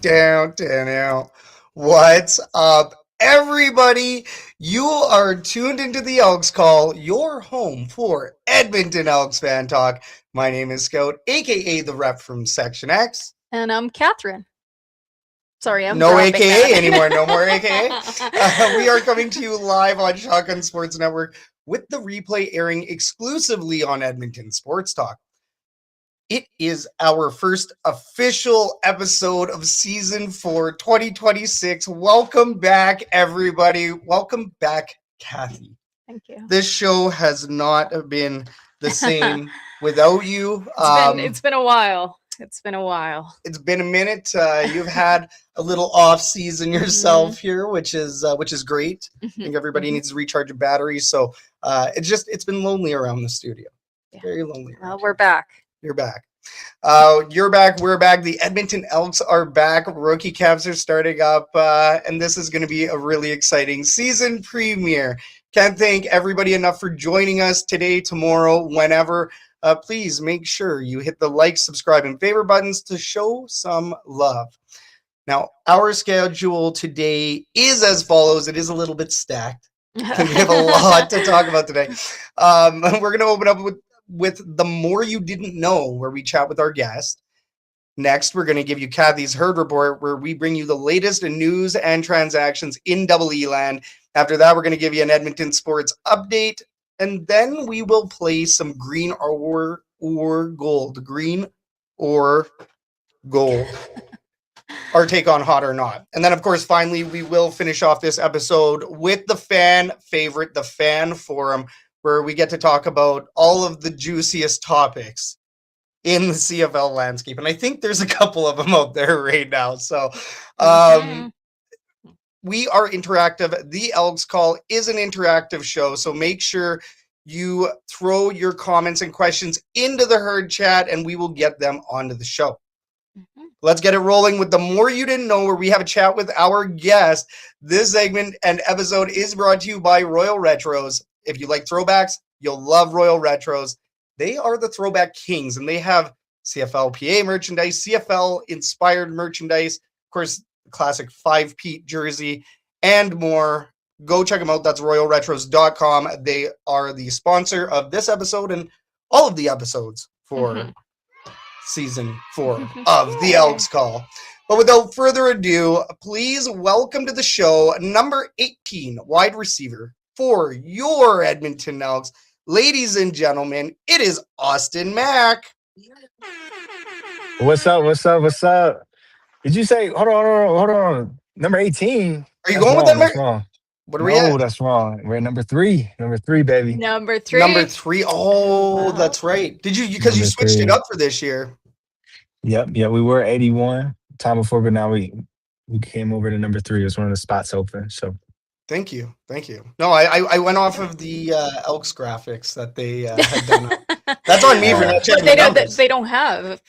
Down. What's up, everybody? You are tuned into the Elks Call, your home for Edmonton Elks fan talk. My name is Scout, aka the rep from Section X. And I'm Catherine. Sorry, I'm no dropping AKA that. anymore. No more AKA. We are coming to you live on Shotgun Sports Network with the replay airing exclusively on Edmonton Sports Talk. It is our first official episode of season 4, 2026. Welcome back, everybody. Welcome back, Kathy. Thank you. This show has not been the same without you. It's been a while. It's been a minute. You've had a little off season yourself here, which is great. I think everybody needs to recharge your batteries. So it's been lonely around the studio. Yeah. Very lonely. Well, we're back. You're back. You're back. We're back. The Edmonton Elks are back. Rookie camps are starting up, and this is going to be a really exciting season premiere. Can't thank everybody enough for joining us today, tomorrow, whenever. Please make sure you hit the like, subscribe, and favorite buttons to show some love. Now, our schedule today is as follows. It is a little bit stacked. We have a lot to talk about today. We're going to open up with The More You Didn't Know, where we chat with our guest. Next, we're going to give you Kathy's Herd Report, where we bring you the latest in news and transactions in EE land. After that, we're going to give you an Edmonton sports update, and then we will play some green or gold. Green or gold. Our take on hot or not. And then, of course, finally, we will finish off this episode with the fan favorite, the fan forum, where we get to talk about all of the juiciest topics in the CFL landscape. And I think there's a couple of them out there right now. So we are interactive. The Elks Call is an interactive show. So make sure you throw your comments and questions into the herd chat, and we will get them onto the show. Let's get it rolling with The More You Didn't Know, where we have a chat with our guest. This segment and episode is brought to you by Royal Retros. If you like throwbacks, you'll love Royal Retros. They are the throwback kings, and they have CFL merchandise, CFL-inspired merchandise, of course, the classic 5-Pete jersey, and more. Go check them out. That's royalretros.com. They are the sponsor of this episode and all of the episodes for season 4 of the Elks Call. But without further ado, please welcome to the show number 18 wide receiver for your Edmonton Elks. Ladies and gentlemen, it is Austin Mack. What's up? Did you say, hold on. Number 18? Are you going with that? That's wrong. What are we at? No, that's wrong. We're at number 3. Number 3, baby. Number 3. Oh, that's right. Did you, because you switched it up for this year? Yep. We were 81 time before, but now we came over to number 3. It was one of the spots open. So thank you. No, I went off of the Elks graphics that they had done. That's on me for not checking the numbers. They don't have.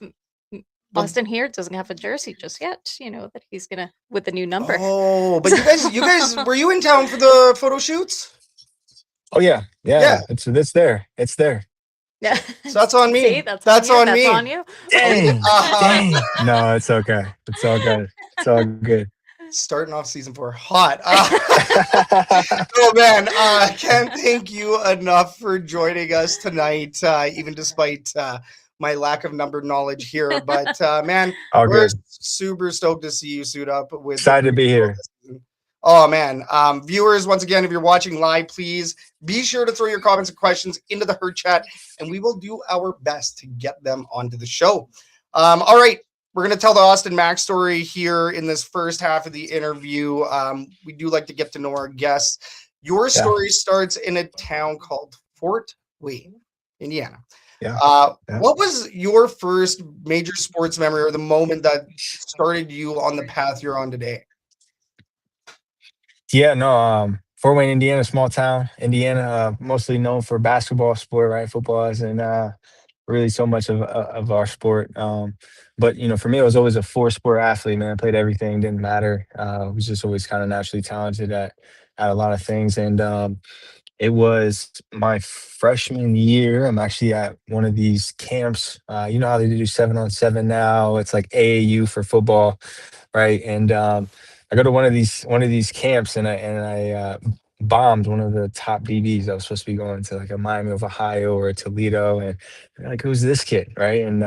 Austin here doesn't have a jersey just yet. You know that he's gonna with the new number. Oh, but you guys, were you in town for the photo shoots? Oh yeah. It's there. Yeah. So that's on me. See, that's on me. That's on you. Dang. No, it's okay. It's all good. Starting off season 4 hot. Oh man, can't thank you enough for joining us tonight, even despite my lack of number knowledge here. But man, we're super stoked to see you suit up. Excited to be here. Oh man, viewers, once again, if you're watching live, please be sure to throw your comments and questions into the herd chat, and we will do our best to get them onto the show. All right. We're going to tell the Austin Mack story here in this first half of the interview. We do like to get to know our guests. Your story starts in a town called Fort Wayne, Indiana. What was your first major sports memory or the moment that started you on the path you're on today? Fort Wayne, Indiana, small town. Indiana, mostly known for basketball sport, right? Football isn't really so much of our sport. But, for me, I was always a 4-sport athlete, man. I played everything, didn't matter. I was just always kind of naturally talented at a lot of things. And It was my freshman year. I'm actually at one of these camps. You know how they do 7-on-7 now? It's like AAU for football, right? And I go to one of these camps, and I bombed one of the top DBs. I was supposed to be going to like a Miami of Ohio or a Toledo, and they're like, who's this kid, right? And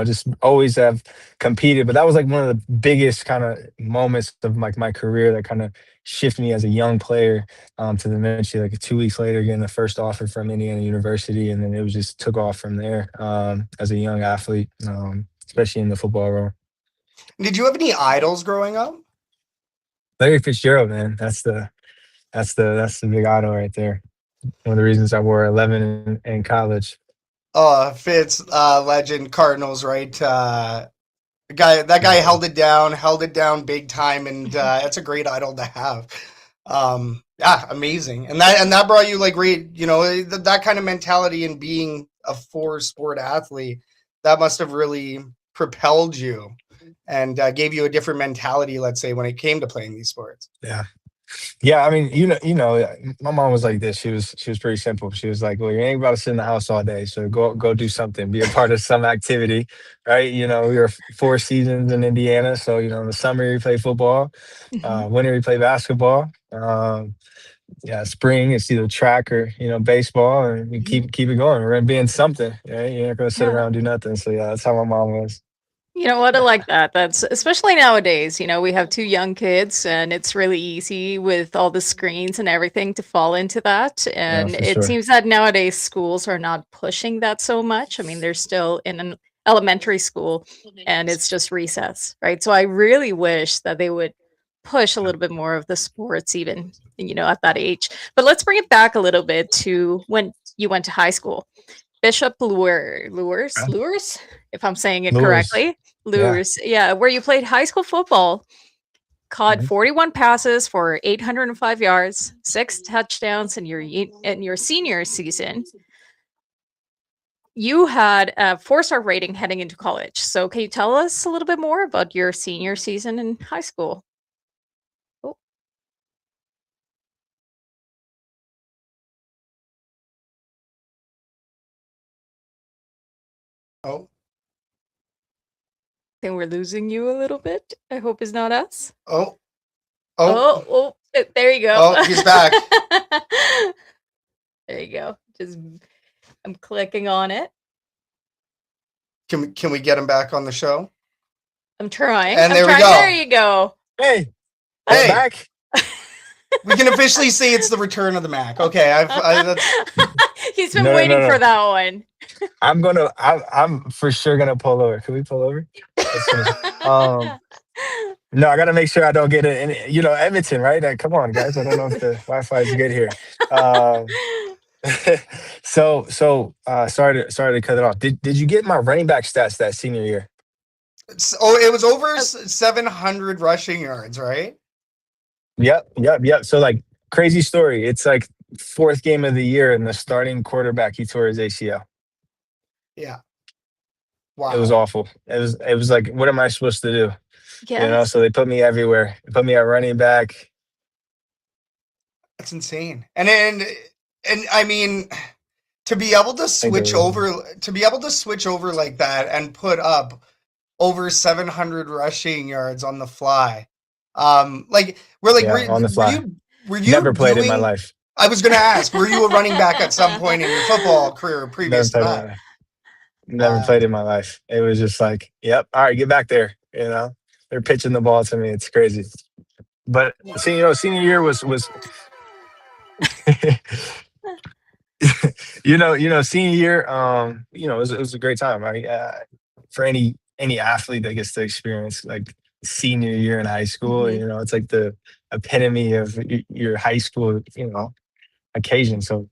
just always have competed, but that was like one of the biggest kind of moments of like my career that kind of shifted me as a young player, to then eventually like 2 weeks later getting the first offer from Indiana University, and then it was just took off from there, as a young athlete, especially in the football role. Did you have any idols growing up? Larry Fitzgerald, man, that's the big idol right there. One of the reasons I wore 11 in college. Fitz, legend, Cardinals, right? That guy Yeah, held it down big time, and it's a great idol to have. Yeah, amazing, and that brought you like great, that kind of mentality and being a four-sport athlete. That must have really propelled you and gave you a different mentality, let's say, when it came to playing these sports. yeah. Yeah, I mean, my mom was like this. She was pretty simple. She was like, "Well, you ain't about to sit in the house all day, so go do something. Be a part of some activity, right?" We were 4 seasons in Indiana, so in the summer you play football, Mhm. winter you play basketball. Yeah, spring it's either track or baseball, and we keep it going. We're gonna be in something. Right? You're not gonna sit Yeah. around and do nothing. So yeah, that's how my mom was. You know what? I like that. That's especially nowadays. We have two young kids, and it's really easy with all the screens and everything to fall into that. Yeah, And for it sure. seems that nowadays schools are not pushing that so much. I mean, they're still in an elementary school and it's just recess, right? So I really wish that they would push a little bit more of the sports, even, at that age. But let's bring it back a little bit to when you went to high school. Bishop Yeah. Lures, if I'm saying it Lewis. correctly. Yeah. Lures, yeah, where you played high school football, caught Mhm. 41 passes for 805 yards, 6 touchdowns in your senior season. You had a 4-star rating heading into college. So can you tell us a little bit more about your senior season in high school? Oh, I Oh, think we're losing you a little bit. I hope it's not us. oh, oh, There you go. oh, he's back. There you go. Just I'm clicking on it. Can we get him back on the show? I'm trying. And I'm there we trying. There go. you go. Hey, I'm Hey, back. we can officially say it's the return of the Mac. Okay, that's He's been No, no, no, waiting for no. that one. I'm for sure gonna pull over. Can we pull over? Let's finish. No, I gotta make sure I don't get it in, Edmonton, right? Like, come on, guys. I don't know if the Wi-Fi is good here. Um, sorry to cut it off. Did you get my running back stats that senior year? it was over Oh, 700 rushing yards, right? Yep, yep, yep. So like crazy story. It's like fourth game of the year, and the starting quarterback he tore his ACL. Yeah. It was Wow. awful. It was like, what am I supposed to do? yes. So they put me everywhere. They put me at running back. That's insane. And I mean, to be able to I think they switch were over like that and put up over 700 rushing yards on the fly. Like we're like yeah, on the were fly. you were Never you played in my doing life. I was going to ask, were you a running back at some point in your football career Never previous to played in that? my life. Never Uh, played in my life. It was just like, yep, all right, get back there. They're pitching the ball to me. It's crazy. But senior year was senior year, it was a great time, right? For any athlete that gets to experience like senior year in high school, Mhm. it's like the epitome of your high school, occasion. So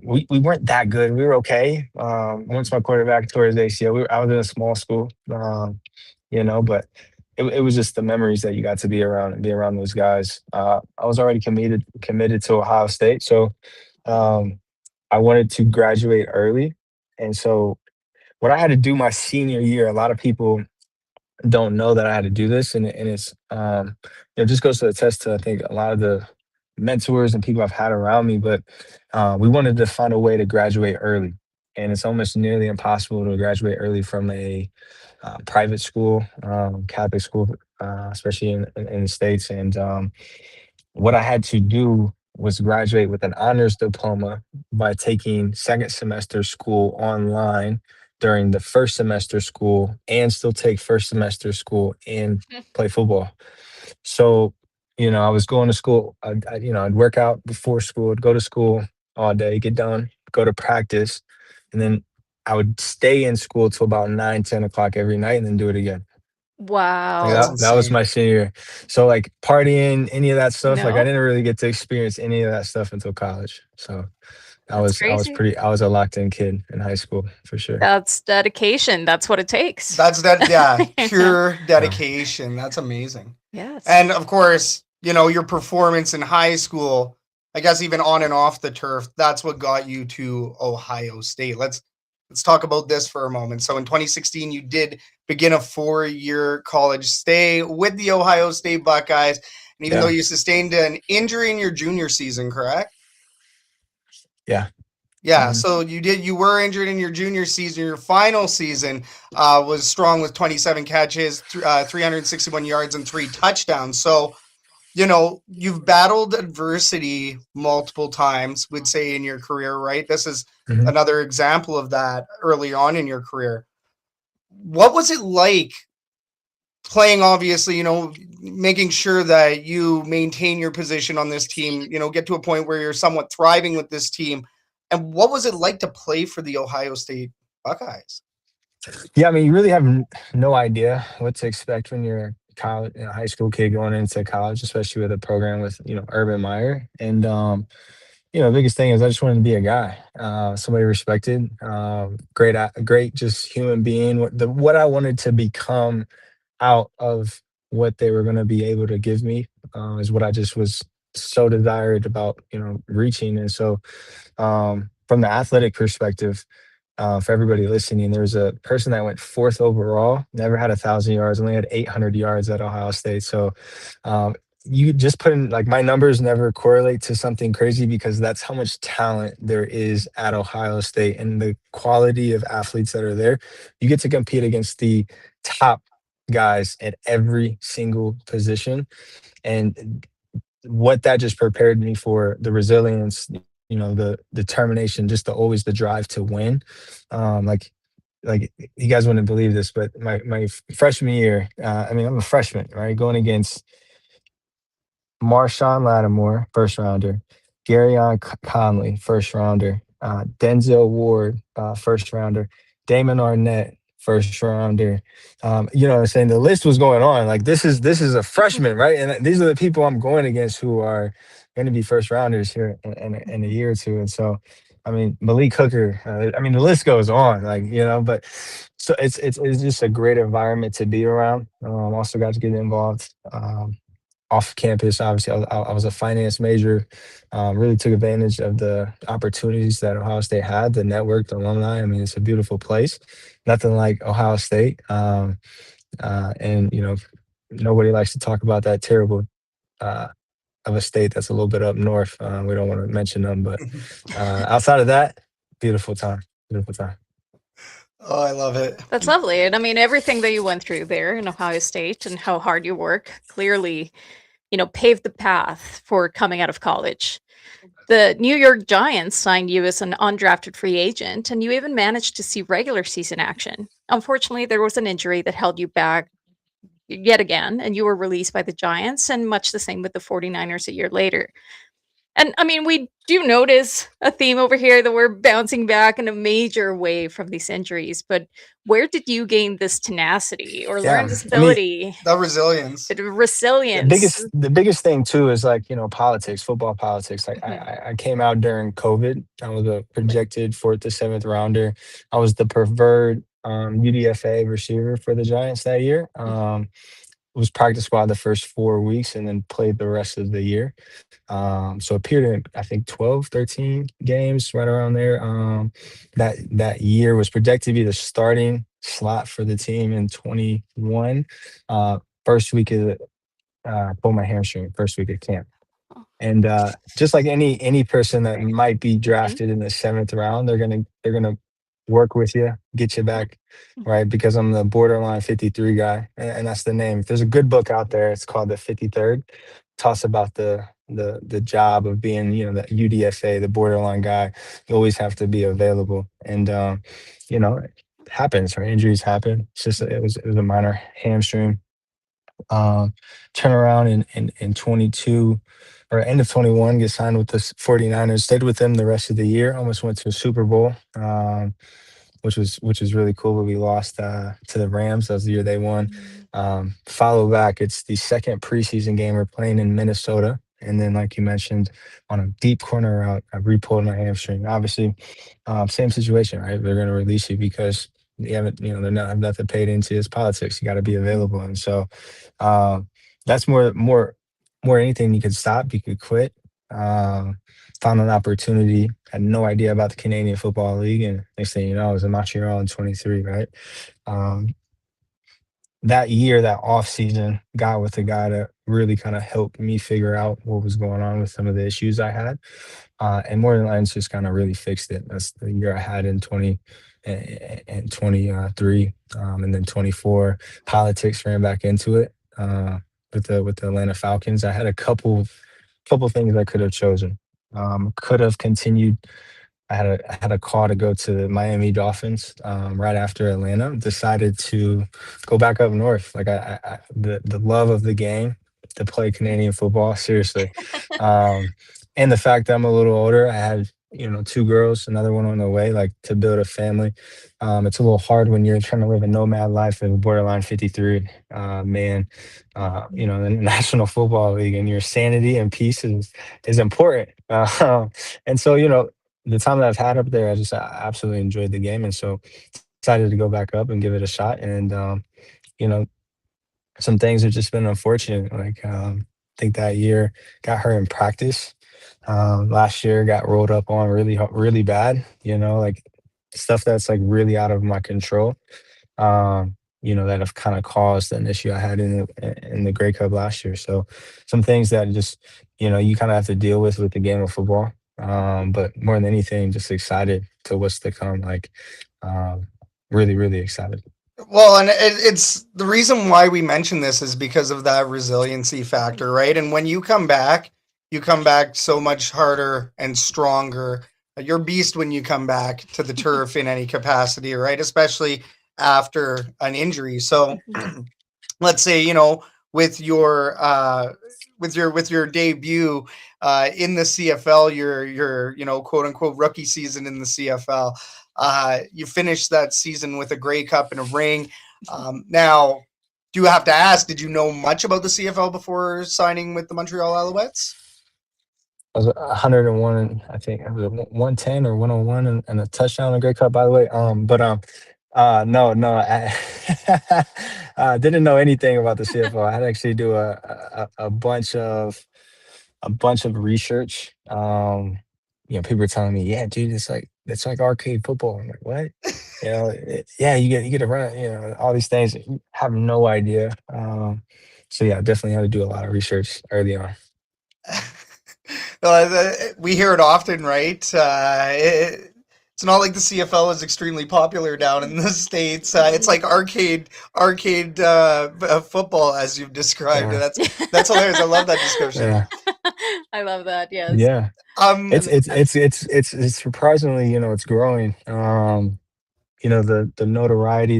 we weren't that good. We were okay. Once my quarterback tore his ACL, I was in a small school, but it was just the memories that you got to be around and be around those guys. I was already committed to Ohio State, so um, I wanted to graduate early, and so what I had to do my senior year, a lot of people don't know that I had to do this, and it's just goes to attest to, I think, a lot of the mentors and people I've had around me, but we wanted to find a way to graduate early. And it's almost nearly impossible to graduate early from a private school, Catholic school, especially in the States. And what I had to do was graduate with an honors diploma by taking second semester school online during the first semester school and still take first semester school and play football. So, I was going to school. I'd work out before school, I'd go to school all day, get done, go to practice, and then I would stay in school till about 9, 10 o'clock every night and then do it again. Like That's Wow. that was insane. my senior year. So like partying, any of that stuff, like I No, didn't really get to experience any of that stuff until college. So that's I was crazy. I was a locked in kid in high school for sure. That's dedication. That's what it takes. That's that. Yeah, Yeah. pure Yeah. dedication. That's amazing. Yes. And of course, your performance in high school, I guess even on and off the turf, that's what got you to Ohio State. Let's talk about this for a moment. So in 2016, you did begin a 4-year college stay with the Ohio State Buckeyes, and even though Yeah. you sustained an injury in your junior season, correct? Yeah. Yeah, Mhm. so you were injured in your junior season. Your final season was strong with 27 catches, 361 yards, and 3 touchdowns. So, you've battled adversity multiple times, would say, in your career, right? This is Mhm. another example of that early on in your career. What was it like playing, obviously, making sure that you maintain your position on this team, get to a point where you're somewhat thriving with this team? And what was it like to play for the Ohio State Buckeyes? Yeah, I mean, you really have no idea what to expect when you're a college, high school kid going into college, especially with a program with Urban Meyer. And the biggest thing is I just wanted to be a guy, somebody respected, great, just human being. What I wanted to become out of what they were going to be able to give me is what I just was so desired about, reaching. And so, from the athletic perspective, for everybody listening, there's a person that went fourth overall, never had 1,000 yards, only had 800 yards at Ohio State. So, um, you just put in like my numbers never correlate to something crazy because that's how much talent there is at Ohio State and the quality of athletes that are there. You get to compete against the top guys at every single position. And what that just prepared me for, the resilience, the determination, just the drive to win. Like you guys wouldn't believe this, but my freshman year, I mean, I'm a freshman, right? Going against Marshawn Lattimore, first rounder, Conley, first rounder, Denzel Ward, first rounder, Damon Arnett, first rounder. You know what I'm saying? The list was going on. Like this is a freshman, right? And these are the people I'm going against who are going to be first rounders here in a year or two. And so, I mean, Malik Hooker. I mean, the list goes on. Like but so it's just a great environment to be around. Also got to get involved. Off campus. Obviously, I was a finance major. Really took advantage of the opportunities that Ohio State had, the network, the alumni. I mean, it's a beautiful place. Nothing like Ohio State. And nobody likes to talk about that terrible uh, of a state that's a little bit up north. We don't want to mention them, but outside of that, beautiful time. Beautiful time. Oh, I love it. That's lovely. And I mean, everything that you went through there in Ohio State and how hard you work clearly, paved the path for coming out of college. The New York Giants signed you as an undrafted free agent, and you even managed to see regular season action. Unfortunately, there was an injury that held you back yet again, and you were released by the Giants, and much the same with the 49ers a year later. And I mean, we do notice a theme over here that we're bouncing back in a major way from these injuries, but where did you gain this tenacity or learn Yeah, this I mean, ability, The resilience. the resilience? biggest thing too is like politics, football politics. Like Mhm. I came out during COVID. I was a projected fourth to seventh rounder. I was the preferred UDFA receiver for the Giants that year. Was practice squad the first 4 weeks and then played the rest of the year. So appeared in I think 12, 13 games right around there. That year was projected to be the starting slot for the team in 21. Uh, First week of pulled my hamstring first week of camp. And just like any person that might be drafted in the 7th round, they're gonna work with you, get you back, right? Because I'm the borderline 53 guy, and that's the name. There's a good book out there. It's called The 53rd. Talks about the job of being, the UDFA, the borderline guy. You always have to be available, and it happens, right? Injuries happen. It's just it was a minor hamstring. um, Turn around in 22 or end of 21, get signed with the 49ers, stayed with them the rest of the year, almost went to a Super Bowl, which was really cool, but we lost to the Rams. That was the year they won. Follow back, it's the second preseason game we're playing in Minnesota. And then, like you mentioned, on a deep corner route, I re-pulled my hamstring. Obviously, same situation, right? They're going to release you because you haven't, they're not have nothing paid into. It's politics. You got to be available, and so um, that's more anything. You could stop, you could quit. Um, Found an opportunity. Had no idea about the Canadian Football League, and next thing you know, I was in Montreal in 23. Right. Um, that year, that off season, got with a guy that really kind of helped me figure out what was going on with some of the issues I had. And more than lines just kind of really fixed it. That's the year I had in 23, and then 24. Politics ran back into it with the Atlanta Falcons. I had a couple things I could have chosen. Could have continued. I had a call to go to the Miami Dolphins right after Atlanta. Decided to go back up north. Like the love of the game, to play Canadian football. Seriously, and the fact that I'm a little older. I had two girls, another one on the way. Like, to build a family, it's a little hard when you're trying to live a nomad life in borderline 53 man. In the National Football League, and your sanity and peace is important. And so the time that I've had up there, I absolutely enjoyed the game, and so decided to go back up and give it a shot. And you know, some things have just been unfortunate. Like, I think that year got hurt in practice. Last year got rolled up on really bad. Like stuff that's like really out of my control. That have kind of caused an issue I had in the Grey Cup last year. So some things that just you kind of have to deal with the game of football. But more than anything, just excited to what's to come. Like, really, really excited. Well, and it's the reason why we mention this is because of that resiliency factor, right? And when you come back so much harder and stronger. You're a beast when you come back to the turf in any capacity, right? Especially after an injury. So let's say, with your with your debut in the CFL, your quote unquote rookie season in the CFL, you finished that season with a Grey Cup and a ring. Now, do you have to ask, did you know much about the CFL before signing with the Montreal Alouettes? I was 101, I think it was 110 or 101, and a touchdown in Grey Cup, by the way. No, I didn't know anything about the CFL. I had to actually do a bunch of research. People were telling me, "Yeah, dude, it's like arcade football." I'm like, "What?" Yeah, you get to run, all these things. Have no idea. So yeah, definitely had to do a lot of research early on. We hear it often, right? It's not like the CFL is extremely popular down in the states. It's like arcade football, as you've described. Yeah, That's hilarious. I love that description. yeah, I love that. Yes. yeah. It's Um, it's it's it's it's it's surprisingly, it's growing. The notoriety,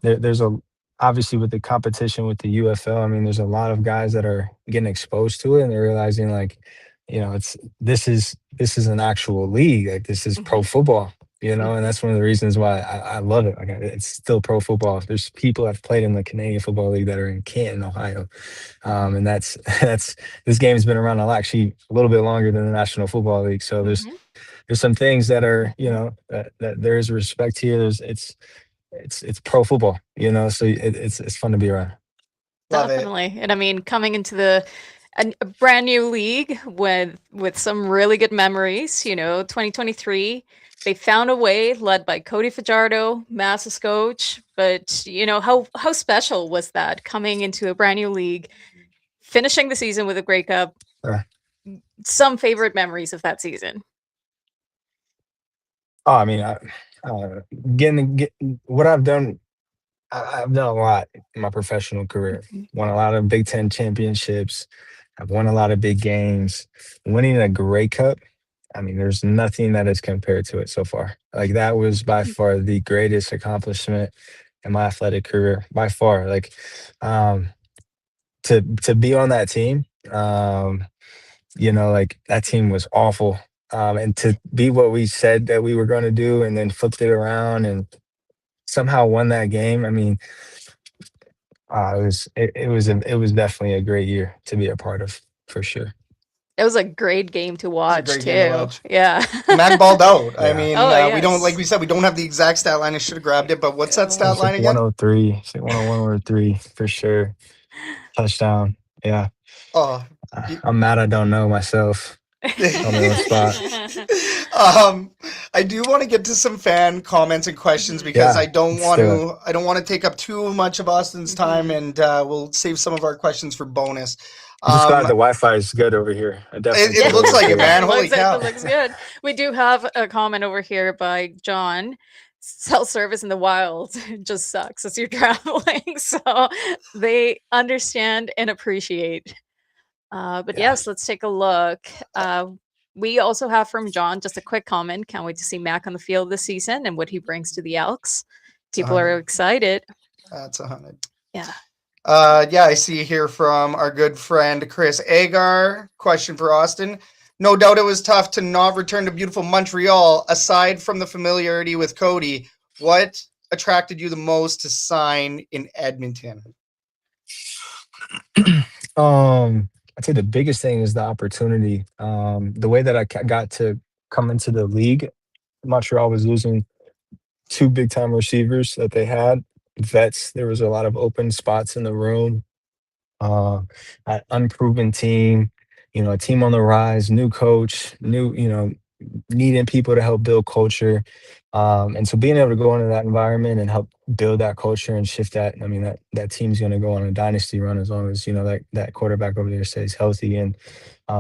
there's a obviously with the competition with the UFL. I mean, there's a lot of guys that are getting exposed to it, and they're realizing, like, this is an actual league. Like, this is pro Mhm. football. And that's one of the reasons why I love it. Like, it's still pro football. There's people that have played in the Canadian Football League that are in Canton, Ohio, and that's this game has been around actually a little bit longer than the National Football League. So Mhm. there's some things that are, that there is respect here. It's pro football, so it's fun to be around. love it. Definitely. And I mean, coming into a brand new league with some really good memories, 2023, they found a way, led by Cody Fajardo, Massa's coach. But how special was that, coming into a brand new league, finishing the season with a Grey Cup, Uh, some favorite memories of that season. Oh, I mean, get what I've done. I've done a lot in my professional career. Won a lot of Big Ten championships. I've won a lot of big games. Winning a Grey Cup, I mean, there's nothing that is compared to it so far. Like that was by far the greatest accomplishment in my athletic career, by far. Like um, to be on that team, like that team was awful. And to be what we said that we were going to do, and then flipped it around and somehow won that game. I mean, it was definitely a great year to be a part of, for sure. It was a great game to watch great too. game to watch. Yeah. Mack balled out. I Yeah. mean, Oh, we don't, yes. like we said, we don't have the exact stat line. I should have grabbed it, but what's that stat It's line like again? 103, it's like 101 or 3 for sure. Touchdown. Yeah. Oh, I'm mad I don't know myself. On the spot. I do want to get to some fan comments and questions because Yeah, I don't let's want do to. I don't want to take up too much of Austin's time, and we'll save some of our questions for bonus. I'm just glad the Wi-Fi is good over here. I definitely It feel looks it's like it, good. man. Holy cow. It looks good. We do have a comment over here by John. Cell service in the wild just sucks as you're traveling. So they understand and appreciate. But Yeah. yes, let's take a look. We also have from John just a quick comment. Can't wait to see Mack on the field this season and what he brings to the Elks. People are excited. That's 100. Yeah. Yeah, I see here from our good friend Chris Agar. Question for Austin. No doubt it was tough to not return to beautiful Montreal. Aside from the familiarity with Cody, what attracted you the most to sign in Edmonton? I'd say the biggest thing is the opportunity. The way that I got to come into the league, Montreal was losing 2 big time receivers that they had, vets. There was a lot of open spots in the room. An unproven team, a team on the rise, new coach, needing people to help build culture. And so being able to go into that environment and help build that culture and shift that, I mean, that team's going to go on a dynasty run as long as, that quarterback over there stays healthy. And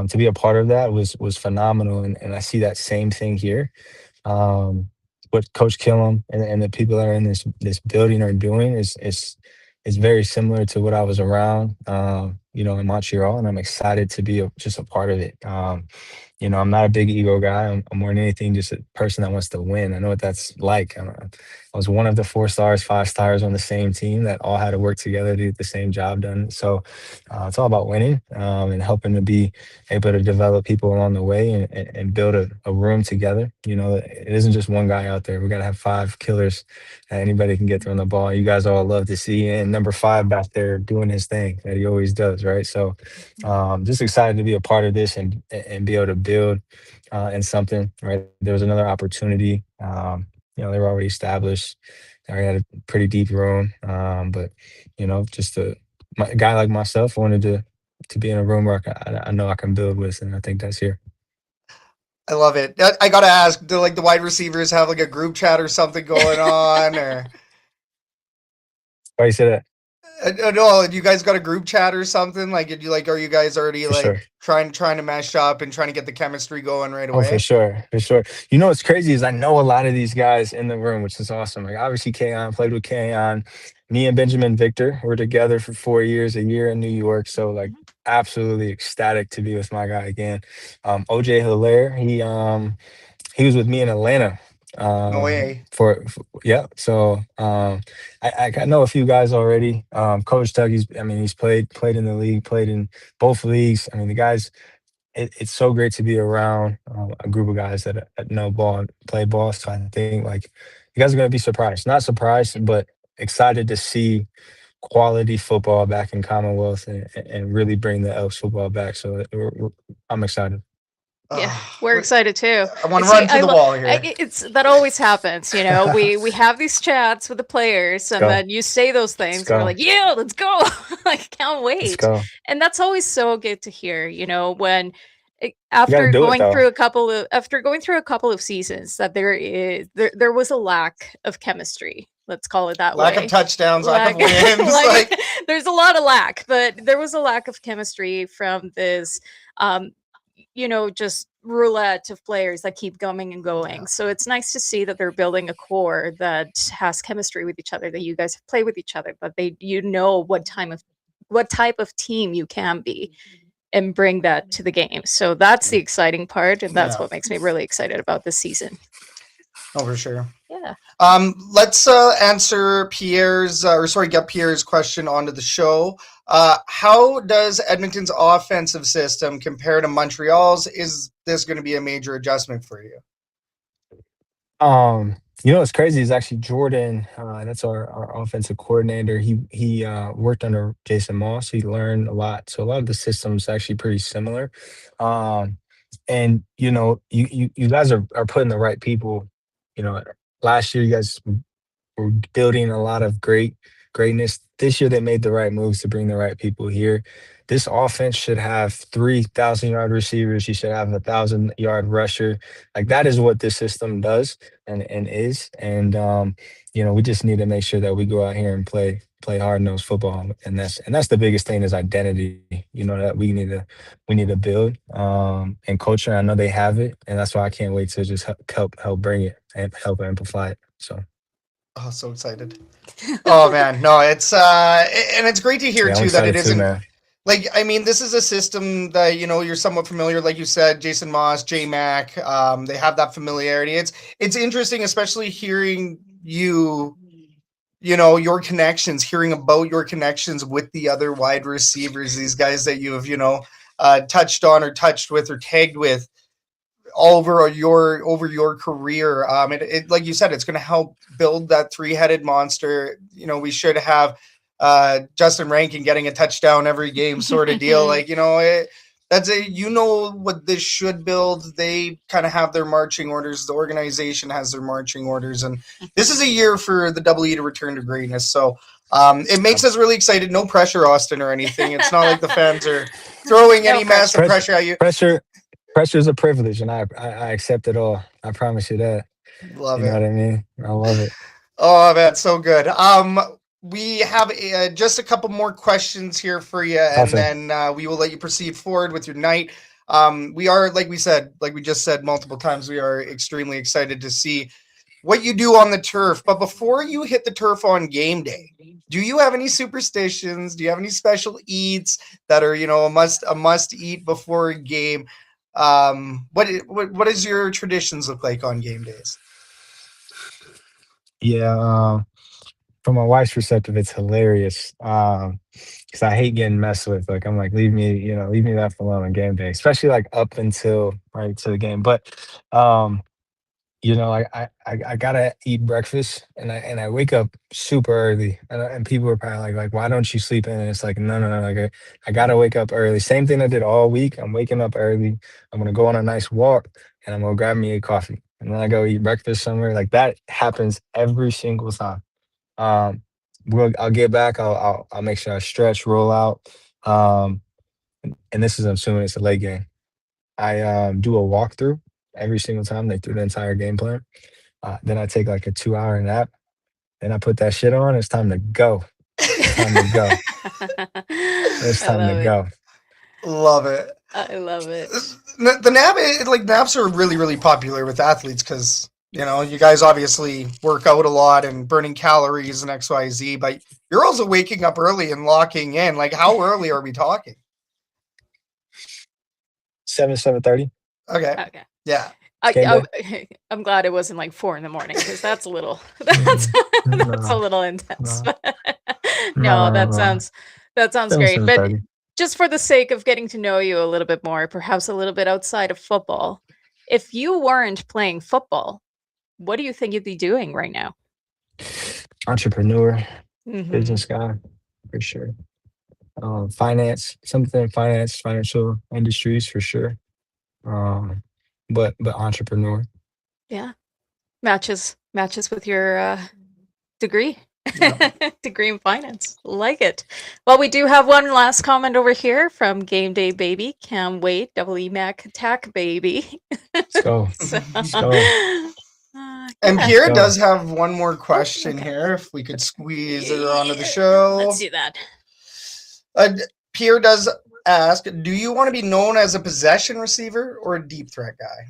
to be a part of that was phenomenal. And I see that same thing here. What Coach Killam and the people that are in this building are doing is very similar to what I was around, in Montreal, and I'm excited to be just a part of it. I'm not a big ego guy. I'm more than anything just a person that wants to win. I know what that's like. I was one of the 4 stars, 5 stars on the same team that all had to work together to get the same job done. So it's all about winning and helping to be able to develop people along the way and build a room together. It isn't just one guy out there. We got to have 5 killers that anybody can get throwing the ball. You guys all love to see. And number 5 back there doing his thing that he always does, right? So just excited to be a part of this and be able to build in something, right? There was another opportunity. They were already established. They already had a pretty deep room. But just a guy like myself wanted to be in a room where I know I can build with, and I think that's here. I love it. I gotta ask, do the wide receivers have a group chat or something going on, or? Why you say that? No, you guys got a group chat or something? Are you guys already For sure. trying to mesh up and trying to get the chemistry going right away? Oh, for sure. What's crazy is I know a lot of these guys in the room, which is awesome. Like obviously Kayon, played with Kayon. Me and Benjamin Victor were together for 4 years, a year in New York. So absolutely ecstatic to be with my guy again. OJ Hilaire, he was with me in Atlanta. No way. Yeah. So I know a few guys already. Coach Doug, he's played in the league, played in both leagues. I mean, the guys, it's so great to be around a group of guys that know ball and play ball. So I think you guys are going to be surprised. Not surprised, but excited to see quality football back in Commonwealth and really bring the Elks football back. So I'm excited. Yeah, we're excited too. I want to run to the wall here. That always happens, We have these chats with the players, and then you say those things, and we're like, "Yeah, let's go!" Can't wait. Let's go. And that's always so good to hear, when after going through a couple of seasons, that there was a lack of chemistry. Let's call it that way. Lack of touchdowns, lack of wins. There's a lot of lack, but there was a lack of chemistry from this. just roulette of players that keep coming and going. So it's nice to see that they're building a core that has chemistry with each other, that you guys play with each other, but what type of team you can be and bring that to the game. So that's the exciting part, and that's what makes me really excited about this season. Oh, for sure. Yeah. Let's answer get Pierre's question onto the show. How does Edmonton's offensive system compare to Montreal's? Is this going to be a major adjustment for you? What's crazy is actually Jordan. That's our offensive coordinator. He worked under Jason Moss. He learned a lot. So a lot of the systems actually pretty similar. And you guys are putting the right people. Last year you guys were building a lot of greatness. This year they made the right moves to bring the right people here. This offense should have 3,000-yard receivers. You should have 1,000-yard rusher. Like, that is what this system does and is. And we just need to make sure that we go out here and play hard-nosed football. And that's the biggest thing is identity. That we need to build and culture. I know they have it, and that's why I can't wait to just help bring it and help amplify it. Oh, so excited. Oh man, no, it's and it's great to hear too that it isn't like, I mean, this is a system that you're somewhat familiar, like you said, Jason Moss, J Mack, they have that familiarity. It's interesting, especially hearing your connections, hearing about your connections with the other wide receivers, these guys that you have touched on or touched with or tagged with over your career. It like you said, it's going to help build that three-headed monster. We should have Justin Rankin getting a touchdown every game sort of deal. Like, what this should build. They kind of have their marching orders. The organization has their marching orders, and this is a year for the Double E to return to greatness. So it makes us really excited. No pressure, Austin, or anything. It's not like the fans are throwing any massive pressure at you. Pressure is a privilege, and I accept it all. I promise you that. Love it. You know what I mean? I love it. Oh, man, so good. We have just a couple more questions here for you, and then we will let you proceed forward with your night. We are, like we just said multiple times, we are extremely excited to see what you do on the turf. But before you hit the turf on game day, do you have any superstitions? Do you have any special eats that are, a must eat before a game? What does your traditions look like on game days? Yeah, from my wife's perspective, it's hilarious. Because I hate getting messed with. Like, I'm like, leave me left alone on game day, especially like up until right to the game. But I gotta eat breakfast, and I wake up super early, and people are probably like, why don't you sleep in? And it's like, no, like I gotta wake up early. Same thing I did all week. I'm waking up early. I'm gonna go on a nice walk, and I'm gonna grab me a coffee, and then I go eat breakfast somewhere. Like, that happens every single time. I'll get back. I'll make sure I stretch, roll out. And this is assuming it's a late game. I do a walkthrough every single time they threw the entire game plan. Then I take like a 2-hour nap. Then I put that shit on. It's time to go. It's time to go. It's time to go. Love it. I love it. The nap, naps are really, really popular with athletes because, you guys obviously work out a lot and burning calories and XYZ, but you're also waking up early and locking in. Like, how early are we talking? 7:30. Okay. Yeah. I'm glad it wasn't like 4 a.m. because that's a little a little intense. No, that sounds great. But just for the sake of getting to know you a little bit more, perhaps a little bit outside of football, if you weren't playing football, what do you think you'd be doing right now? Entrepreneur, business guy, for sure. Finance, something in finance, financial industries for sure. But entrepreneur. Yeah, matches with your degree. Degree in finance. Like it. Well, we do have one last comment over here from Game Day Baby. Can't wait. Double E Mack attack baby. Let's go. Let's go. And Pierre does have one more question here. If we could squeeze it onto the show. Let's do that. Pierre does ask, do you want to be known as a possession receiver or a deep threat guy?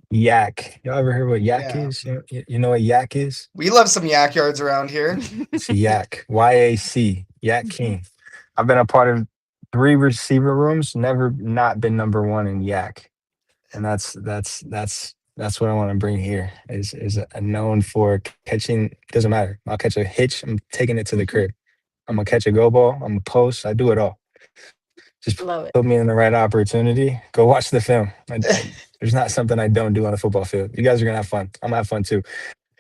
Yak. Y'all ever heard what yak Yeah. is? You know what yak is? We love some yak yards around here. It's a yak. YAC. Yak King. I've been a part of 3 receiver rooms, never not been number 1 in yak. And that's what I want to bring here is a known for catching. Doesn't matter. I'll catch a hitch. I'm taking it to the crib. I'm gonna catch a go ball. I'm gonna post. I do it all. Just Love it. put me in the right opportunity. Go watch the film. There's not something I don't do on the football field. You guys are gonna have fun. I'm gonna have fun too.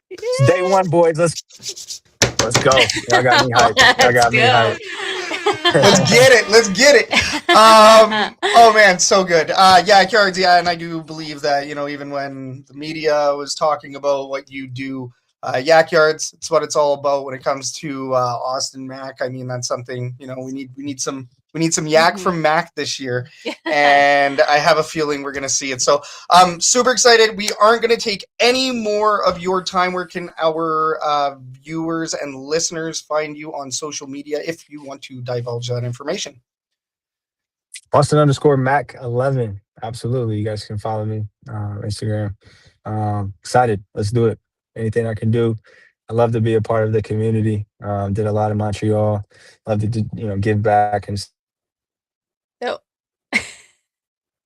It's day 1, boys. Let's go. Y'all got me hyped. Y'all got me hyped. Let's get it. Oh man, so good. Yak yards, yeah, and I do believe that, even when the media was talking about what you do, yak yards, it's what it's all about when it comes to Austin Mack. I mean, that's something, we need some yak from Mack this year, and I have a feeling we're going to see it. So I'm super excited. We aren't going to take any more of your time. Where can our viewers and listeners find you on social media if you want to divulge that information? Austin_Mack11. Absolutely. You guys can follow me on Instagram. Excited. Let's do it. Anything I can do. I love to be a part of the community. Did a lot in Montreal. Love to give back and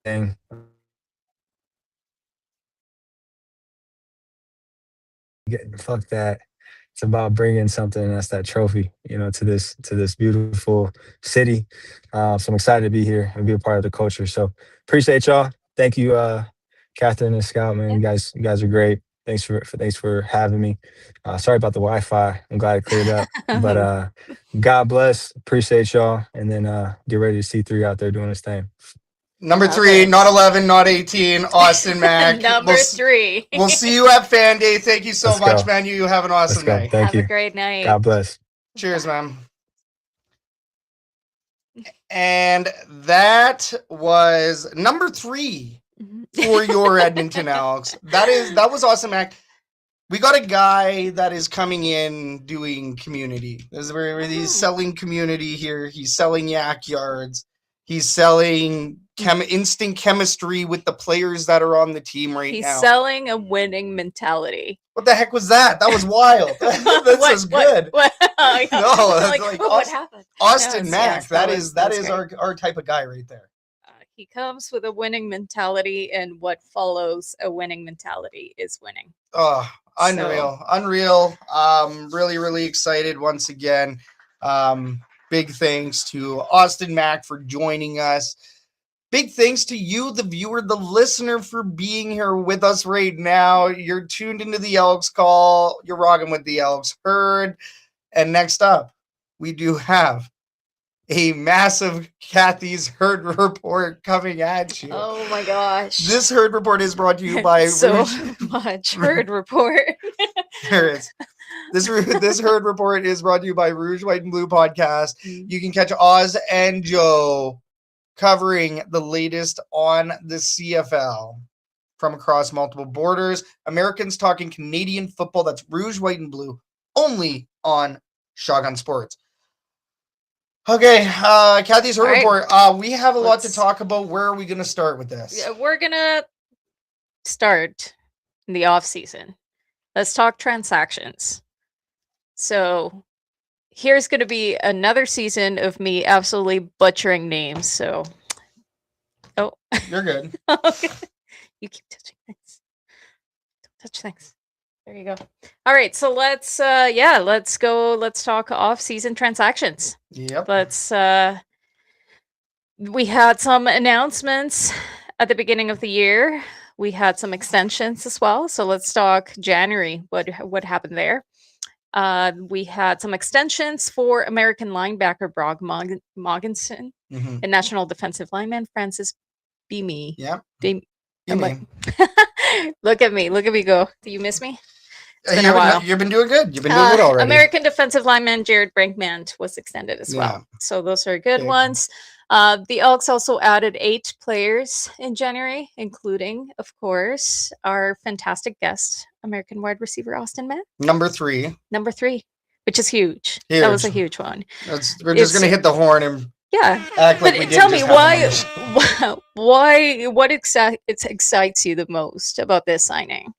thing. Fuck that. It's about bringing something, that's that trophy, to this beautiful city. So I'm excited to be here and be a part of the culture. So appreciate y'all. Thank you, Catherine and Scout, man. Yeah. You guys are great. Thanks for having me. Sorry about the Wi-Fi. I'm glad it cleared up. But God bless. Appreciate y'all. And then get ready to see 3 out there doing his thing. Number 3, not 11, not 18, Austin Mack. Number 3. We'll see you at Fan Day. Thank you so Let's much, go. man. You have an awesome night. Thank you. Have a great night. God bless. Cheers, man. And that was number 3 for your Edmonton Elks. That was awesome, Mac. We got a guy that is coming in doing community. This is where he's selling community here. He's selling yak yards. He's selling instant chemistry with the players that are on the team now. He's selling a winning mentality. What the heck was that? That was wild. This is good. What? No, that's like what happened? Austin Mack. Yes, that is our type of guy right there. He comes with a winning mentality, and what follows a winning mentality is winning. Oh, unreal. Really, really excited once again. Big thanks to Austin Mack for joining us. Big thanks to you, the viewer, the listener, for being here with us right now. You're tuned into the Elks Call. You're rocking with the Elks Herd. And next up, we do have a massive Kathy's Herd Report coming at you. Oh my gosh. This Herd Report is brought to you by much Herd Report. There is. This Herd Report is brought to you by Rouge, White, and Blue Podcast. You can catch Oz and Joe covering the latest on the CFL from across multiple borders. Americans talking Canadian football. That's Rouge, White, and Blue, only on Shotgun Sports. Okay, Kathy's Herd Report. We have a lot to talk about. Where are we going to start with this? Yeah, we're going to start in the off season. Let's talk transactions. So here's going to be another season of me absolutely butchering names. So, You're good. Okay. You keep touching things. Don't touch things. There you go. All right. So let's go. Let's talk off-season transactions. Yep. We had some announcements at the beginning of the year. We had some extensions as well. So let's talk January. What happened there? We had some extensions for American linebacker Brock Moggensen and national defensive lineman Francis Beamy. Yeah. Look at me go. Do you miss me? You've been doing good. You've been doing good already. American defensive lineman Jared Brinkman was extended as well. So those are good ones. The Elks also added 8 players in January, including, of course, our fantastic guest, American wide receiver Austin Mack. Number 3, which is huge. That was a huge one. We're just going to hit the horn and Yeah. Act like But we did tell me just have why what excites you the most about this signing?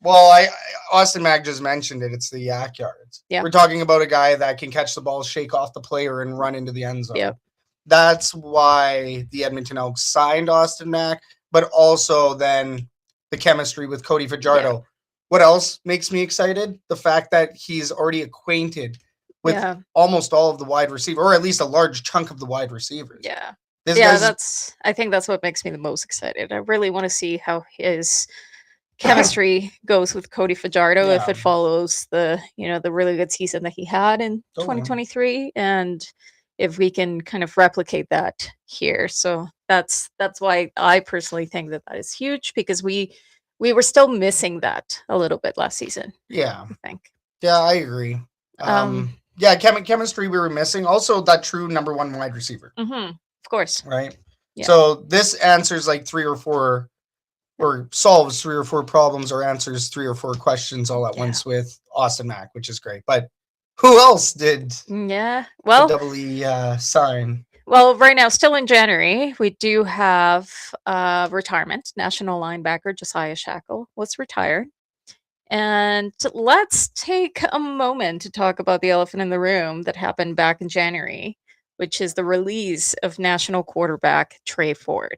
Well, Austin Mack just mentioned it. It's the yak yards. Yeah. We're talking about a guy that can catch the ball, shake off the player, and run into the end zone. Yep. That's why the Edmonton Elks signed Austin Mack, but also then the chemistry with Cody Fajardo. Yeah. What else makes me excited? The fact that he's already acquainted with Yeah. almost all of the wide receiver, or at least a large chunk of the wide receivers. Yeah. This Yeah, guy's I think that's what makes me the most excited. I really want to see how his chemistry goes with Cody Fajardo if Yeah. it follows the the really good season that he had in Totally. 2023, and if we can kind of replicate that here. So that's why I personally think that is huge, because we were still missing that a little bit last season, yeah. I think. Yeah, I agree. Yeah, chemistry we were missing. Also, that true number one wide receiver. Of course. Right? Yeah. So this answers like 3 or 4, or solves 3 or 4 problems, or answers 3 or 4 questions all at once with Austin Mack, which is great. But who else did well double E sign? Well, right now, still in January, we do have retirement. National linebacker Josiah Shackle was retired. And let's take a moment to talk about the elephant in the room that happened back in January, which is the release of national quarterback Trey Ford.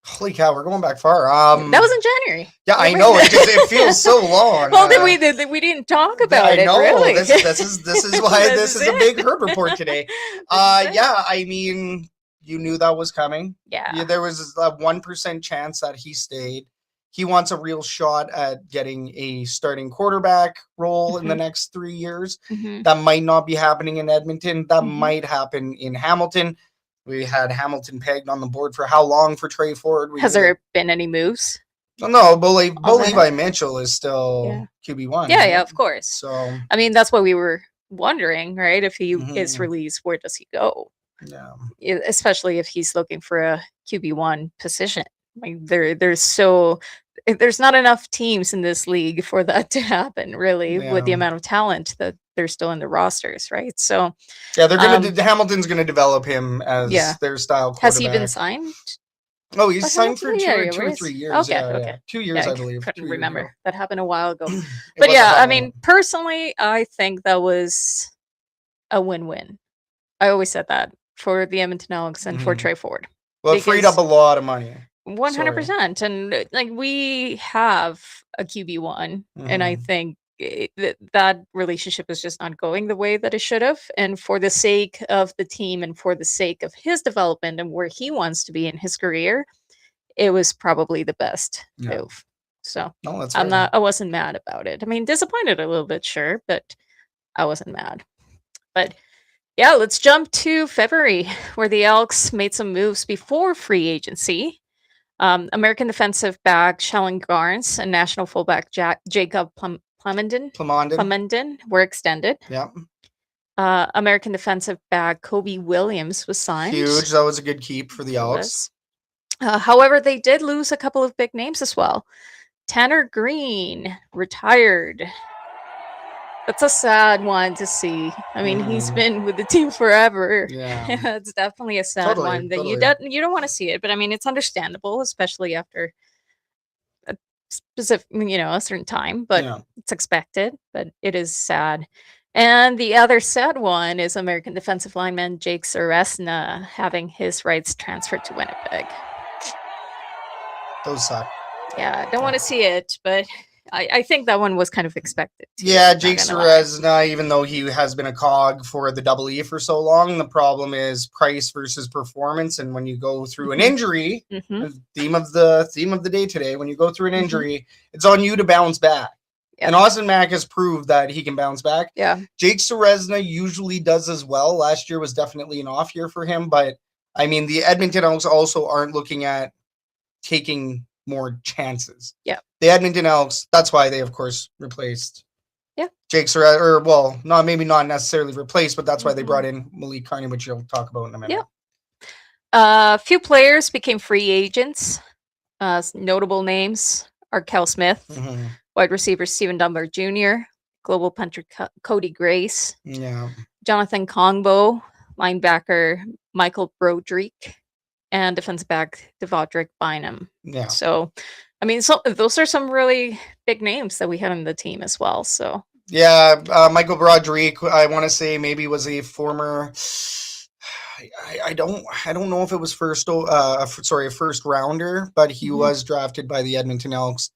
Holy cow, we're going back far. That was in January. Yeah, I know. It feels so long. Well, then we didn't talk about it. I know. Really. This is why this is a big Herb report today. Yeah, I mean, you knew that was coming. Yeah. There was a 1% chance that he stayed. He wants a real shot at getting a starting quarterback role in the next 3 years. That might not be happening in Edmonton. That might happen in Hamilton. We had Hamilton pegged on the board for how long for Trey Ford? Has there been any moves? No, but Levi Mitchell is still QB1. Yeah, of course. So I mean, that's what we were wondering, right? If he is released, where does he go? Yeah. Especially if he's looking for a QB1 position. Like there's not enough teams in this league for that to happen, really, with the amount of talent that there's still in the rosters, right? So yeah, they're gonna Hamilton's gonna develop him as their style quarterback. Has he been signed? Oh, he's signed for 2 or 3 years. Okay. 2 years, I believe. Couldn't remember. That happened a while ago. But yeah, I mean, personally, I think that was a win-win. I always said that for the Edmonton Elks and for Trey Ford. Well, it freed up a lot of money. 100%. And like, we have a QB1, and I think that relationship is just not going the way that it should have. And for the sake of the team and for the sake of his development and where he wants to be in his career, it was probably the best move. So I wasn't mad about it. I mean, disappointed a little bit, sure, but I wasn't mad. But yeah, let's jump to February, where the Elks made some moves before free agency. American defensive back Shalon Garnes and national fullback Jacob Plamondon were extended. Yeah. American defensive back Kobe Williams was signed. Huge. That was a good keep for the Elks. However, they did lose a couple of big names as well. Tanner Green retired. That's a sad one to see. I mean, he's been with the team forever. Yeah. That's definitely a sad one that you don't want to see it. But I mean, it's understandable, especially after a specific, a certain time. But it's expected. But it is sad. And the other sad one is American defensive lineman Jake Ceresna having his rights transferred to Winnipeg. Those suck. Yeah, I don't want to see it, but I think that one was kind of expected. Yeah, Jake Ceresna, even though he has been a cog for the Double E for so long, the problem is price versus performance. And when you go through an injury, theme of the day today, when you go through an injury, it's on you to bounce back. Yep. And Austin Mack has proved that he can bounce back. Yeah, Jake Ceresna usually does as well. Last year was definitely an off year for him, but I mean, the Edmonton Elks also aren't looking at taking more chances. Yeah. The Edmonton Elks, that's why they, of course, replaced Jake Ceresna, or, well, maybe not necessarily replaced, but that's why they brought in Malik Carney, which you'll talk about in a minute. Yeah. A few players became free agents. Notable names are Kel Smith, wide receiver Stephen Dunbar Jr., global punter Cody Grace, Jonathan Kongbo, linebacker Michael Broderick, and defensive back Devodrick Bynum. Yeah. So, I mean, so those are some really big names that we had on the team as well. So, Yeah, Michael Broderick, I want to say maybe was a former. I don't know if it was a first rounder, but he was drafted by the Edmonton Elks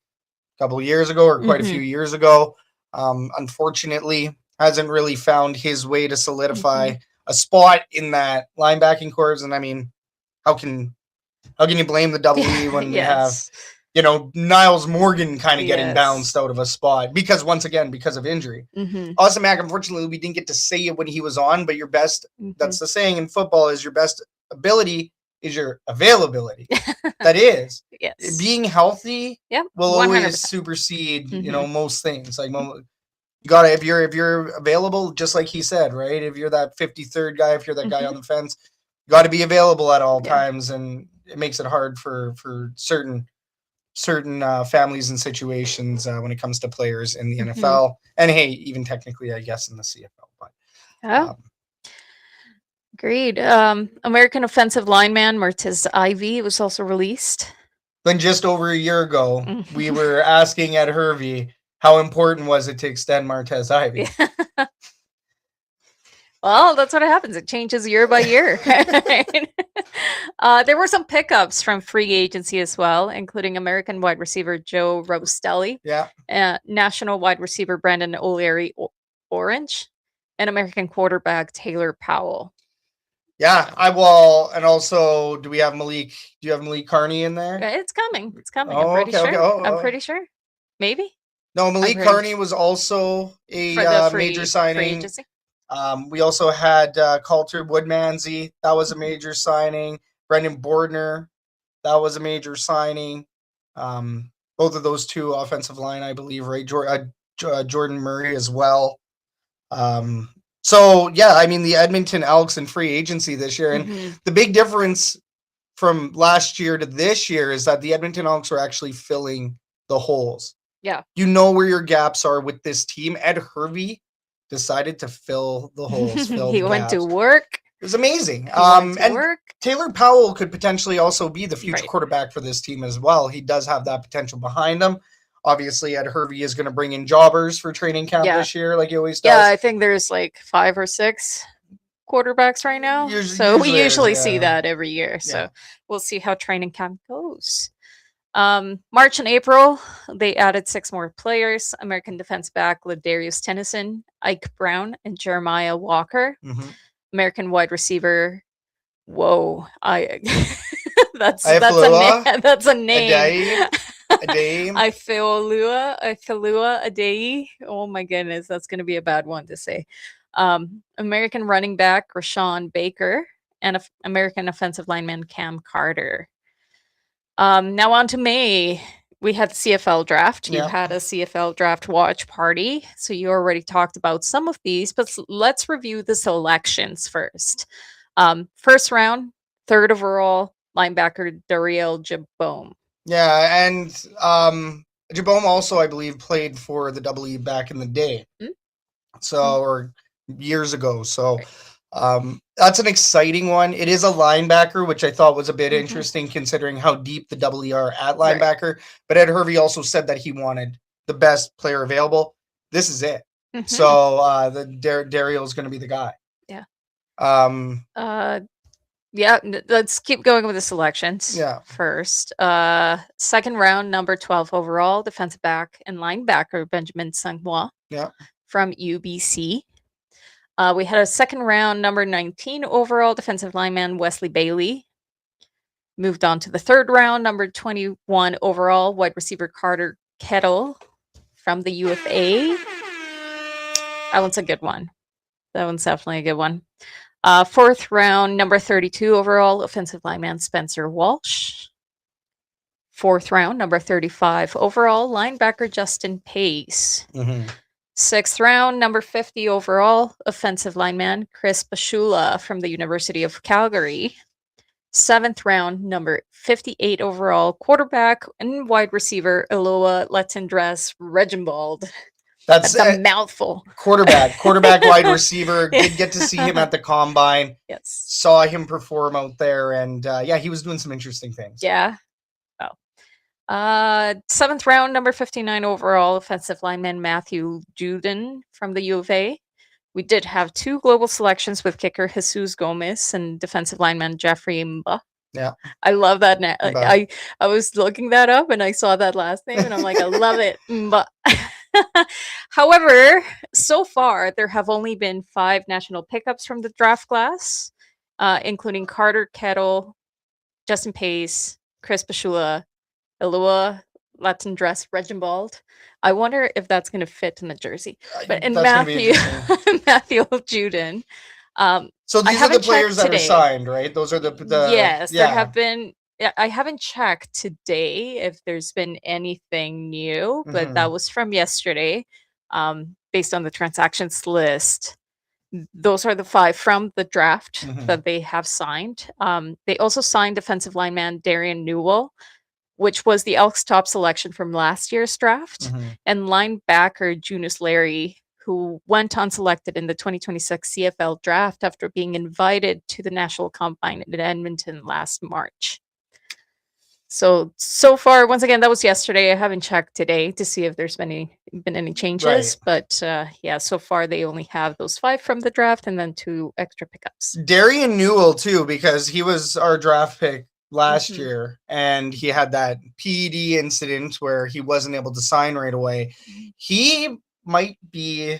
a couple of years ago, or quite a few years ago. Unfortunately, hasn't really found his way to solidify a spot in that linebacking corps. And I mean, how can you blame the Double E when we have, Niles Morgan kind of getting bounced out of a spot because of injury. Austin Mack, unfortunately, we didn't get to say it when he was on, but your best, that's the saying in football, is your best ability is your availability. That is. Yes. Being healthy will 100%. always supersede, most things. Like you gotta, if you're available, just like he said, right? If you're that 53rd guy, if you're that guy on the fence, you got to be available at all times, and it makes it hard for certain families and situations when it comes to players in the NFL, and hey, even technically, I guess, in the CFL. But agreed. American offensive lineman Martez Ivy was also released. Then just over a year ago, we were asking Ed Hervey how important was it to extend Martez Ivy. Well, that's what happens. It changes year by year. There were some pickups from free agency as well, including American wide receiver Joe Robustelli, national wide receiver Brandon O'Leary Orange, and American quarterback Taylor Powell. Yeah, and also, do you have Malik Carney in there? It's coming. I'm pretty sure. I'm pretty sure. Maybe. No, Malik Carney was also a major signing. We also had Coulter Woodmansey. That was a major signing. Brendan Bordner. That was a major signing. Both of those two offensive line, I believe, right? Jordan Murray as well. So, yeah, I mean, the Edmonton Elks in free agency this year. And the big difference from last year to this year is that the Edmonton Elks are actually filling the holes. Yeah. You know where your gaps are with this team. Ed Hervey decided to fill the holes. He went to work. It was amazing. And Taylor Powell could potentially also be the future quarterback for this team as well. He does have that potential behind him. Obviously, Ed Hervey is going to bring in jobbers for training camp this year, like he always does. Yeah, I think there's like 5 or 6 quarterbacks right now. We usually see that every year. So we'll see how training camp goes. March and April, they added 6 more players. American defense back Ladarius Tennyson, Ike Brown, and Jeremiah Walker. American wide receiver. Whoa, that's a name. Ifeolua Adeyi. Oh my goodness, that's going to be a bad one to say. American running back Rashawn Baker, and American offensive lineman Cam Carter. Now on to May. We had the CFL draft. You had a CFL draft watch party. So you already talked about some of these, but let's review the selections first. First round, 3rd overall, linebacker Dariel Jabome. Yeah, and Jabome also, I believe, played for the Double E back in the day. Or years ago. So that's an exciting one. It is a linebacker, which I thought was a bit interesting considering how deep the Double E are at linebacker. But Ed Hervey also said that he wanted the best player available. This is it. So Dario is going to be the guy. Let's keep going with the selections. First, 2nd round, number 12 overall, defensive back and linebacker Benjamin Sangwa from UBC. We had a 2nd round, number 19 overall, defensive lineman Wesley Bailey. Moved on to the 3rd round, number 21 overall, wide receiver Carter Kettle from the UFA. That one's a good one. That one's definitely a good one. 4th round, number 32 overall, offensive lineman Spencer Walsh. 4th round, number 35 overall, linebacker Justin Pace. 6th round, number 50 overall, offensive lineman Chris Bashula from the University of Calgary. 7th round, number 58 overall, quarterback and wide receiver Eloa Letendres Reginbald That's a mouthful. quarterback, wide receiver. Did get to see him at the combine. Yes. Saw him perform out there, and yeah, he was doing some interesting things. Yeah. Oh. 7th round, number 59 overall, offensive lineman Matthew Juden from the U of A. We did have 2 global selections with kicker Jesus Gomez and defensive lineman Jeffrey Mba. Yeah. I love that. I was looking that up and I saw that last name and I'm like, I love it. Mba. However, so far, there have only been 5 national pickups from the draft class, including Carter Kettle, Justin Pace, Chris Pashula, Elua Latin dress Reginbald. I wonder if that's going to fit in the jersey. But in Matthew Juden. So these are the players that are signed, right? Those are the yes. Yeah. There have been. I haven't checked today if there's been anything new, but that was from yesterday. Based on the transactions list, those are the 5 from the draft that they have signed. They also signed defensive lineman Darian Newell, which was the Elks' top selection from last year's draft, and linebacker Junus Larry, who went unselected in the 2026 CFL draft after being invited to the National Combine in Edmonton last March. So far, once again, that was yesterday. I haven't checked today to see if there's been any changes, but yeah, so far they only have those 5 from the draft and then 2 extra pickups. Darian Newell too, because he was our draft pick last year, and he had that PED incident where he wasn't able to sign right away. He might be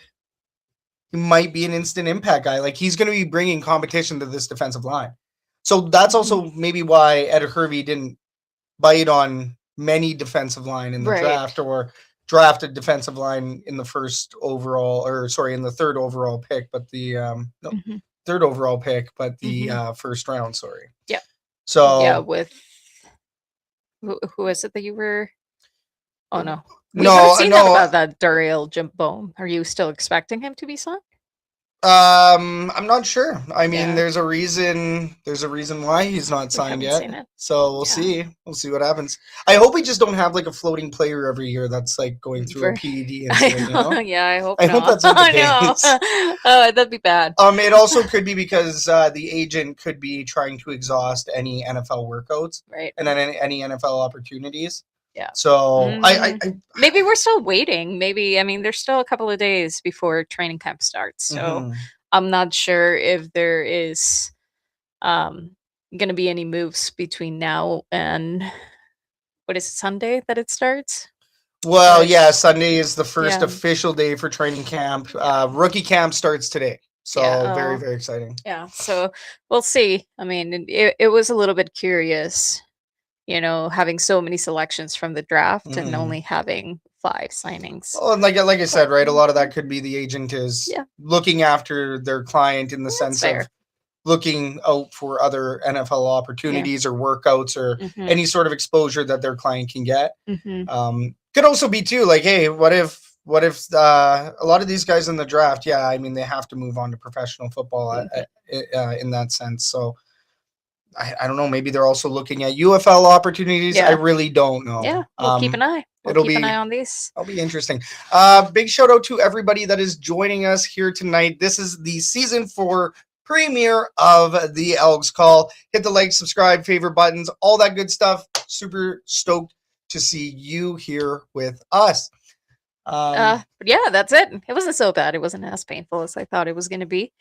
an instant impact guy. Like, he's going to be bringing competition to this defensive line. So that's also maybe why Ed Hervey didn't bite on many defensive line in the draft, or drafted defensive line in the in the 3rd overall pick, but the 3rd overall pick, but the 1st round. Sorry. Yeah. So yeah, with who is it that you were? Oh no, we no, haven't seen that about that Dariel Jimbone. Are you still expecting him to be signed? I'm not sure. I mean, there's a reason why he's not signed yet. So we'll see. We'll see what happens. I hope we just don't have like a floating player every year that's like going through a PED incident, you know? Yeah, I hope that's not the case. Oh, that'd be bad. It also could be because the agent could be trying to exhaust any NFL workouts, and then any NFL opportunities. Yeah. So I maybe we're still waiting. Maybe, I mean, there's still a couple of days before training camp starts. So I'm not sure if there is going to be any moves between now and what is it, Sunday that it starts? Well, yeah, Sunday is the first official day for training camp. Rookie camp starts today. So very, very exciting. Yeah. So we'll see. I mean, it was a little bit curious, you know, having so many selections from the draft and only having 5 signings. Well, and like I said, right, a lot of that could be the agent is looking after their client in the sense of looking out for other NFL opportunities or workouts or any sort of exposure that their client can get. Could also be too, like, hey, what if a lot of these guys in the draft, I mean, they have to move on to professional football in that sense. So I don't know. Maybe they're also looking at UFL opportunities. I really don't know. Yeah, we'll keep an eye. We'll keep an eye on these. It'll be interesting. Big shout out to everybody that is joining us here tonight. This is the season 4 premiere of the Elks Call. Hit the like, subscribe, favorite buttons, all that good stuff. Super stoked to see you here with us. But yeah, that's it. It wasn't so bad. It wasn't as painful as I thought it was going to be.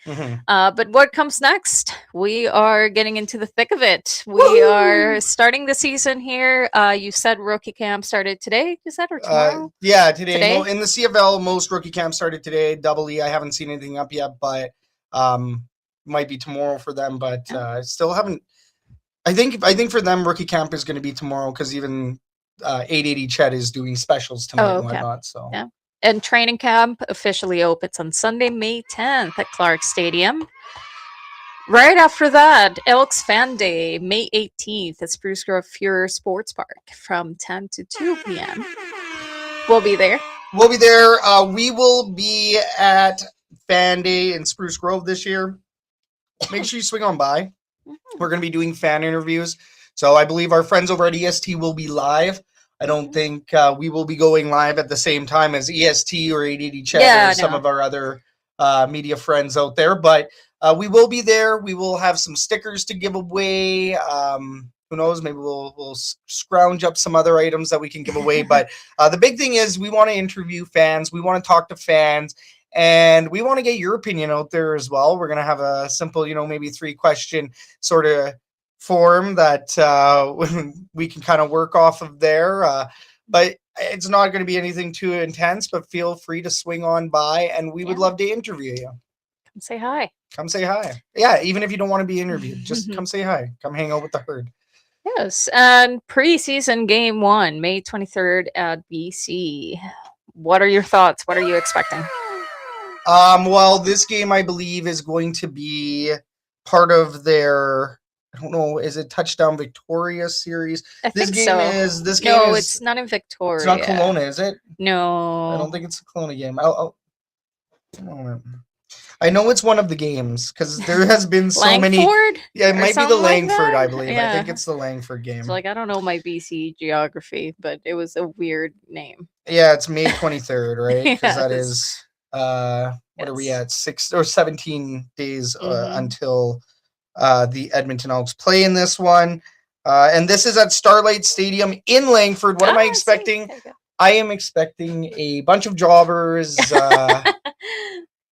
But what comes next? We are getting into the thick of it. We are starting the season here. You said rookie camp started today. Is that or tomorrow? Yeah, today. In the CFL, most rookie camp started today. Double E, I haven't seen anything up yet, but might be tomorrow for them. But I still haven't. I think for them, rookie camp is going to be tomorrow because even 880 Chet is doing specials tonight and whatnot. So and training camp officially opens on Sunday, May 10th at Clark Stadium. Right after that, Elks Fan Day, May 18th at Spruce Grove Fuhrer Sports Park from 10 to 2 p.m. We'll be there. We will be at Fan Day in Spruce Grove this year. Make sure you swing on by. We're going to be doing fan interviews. So I believe our friends over at EST will be live. I don't think we will be going live at the same time as EST or 880 Chat Yeah, or some no. of our other media friends out there. But we will be there. We will have some stickers to give away. Who knows? Maybe we'll scrounge up some other items that we can give away. But the big thing is we want to interview fans. We want to talk to fans. And we want to get your opinion out there as well. We're going to have a simple, maybe 3-question sort of form that we can kind of work off of there. But it's not going to be anything too intense, but feel free to swing on by and we would love to interview you. Come say hi. Come say hi. Yeah, even if you don't want to be interviewed, just come say hi. Come hang out with the herd. Yes, and preseason game 1, May 23rd at BC. What are your thoughts? What are you expecting? Well, this game I believe is going to be part of their, I don't know, is it Touchdown Victoria series? This game is it's not in Victoria. It's not Kelowna, is it? No. I don't think it's a Kelowna game. I know it's one of the games because there has been so many. Yeah, it might be the Langford, I believe. Yeah. I think it's the Langford game. So, I don't know my BC geography, but it was a weird name. Yeah, it's May 23rd, right? Because that is what are we at? 6 or 17 days until the Edmonton Elks play in this one. And this is at Starlight Stadium in Langford. What am I expecting? I am expecting a bunch of jobbers.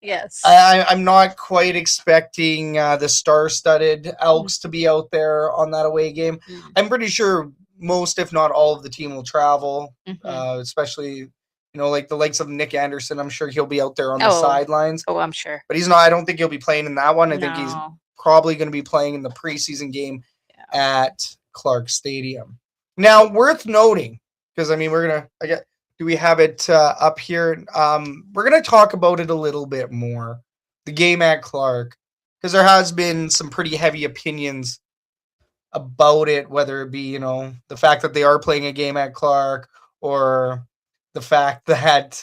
Yes. I'm not quite expecting the star-studded Elks to be out there on that away game. I'm pretty sure most, if not all, of the team will travel, especially, like the likes of Nick Anderson. I'm sure he'll be out there on the sidelines. Oh, I'm sure. But he's not. I don't think he'll be playing in that one. I think he's probably going to be playing in the preseason game at Clark Stadium. Now, worth noting, because, do we have it up here? We're going to talk about it a little bit more, the game at Clark, because there has been some pretty heavy opinions about it, whether it be, the fact that they are playing a game at Clark or the fact that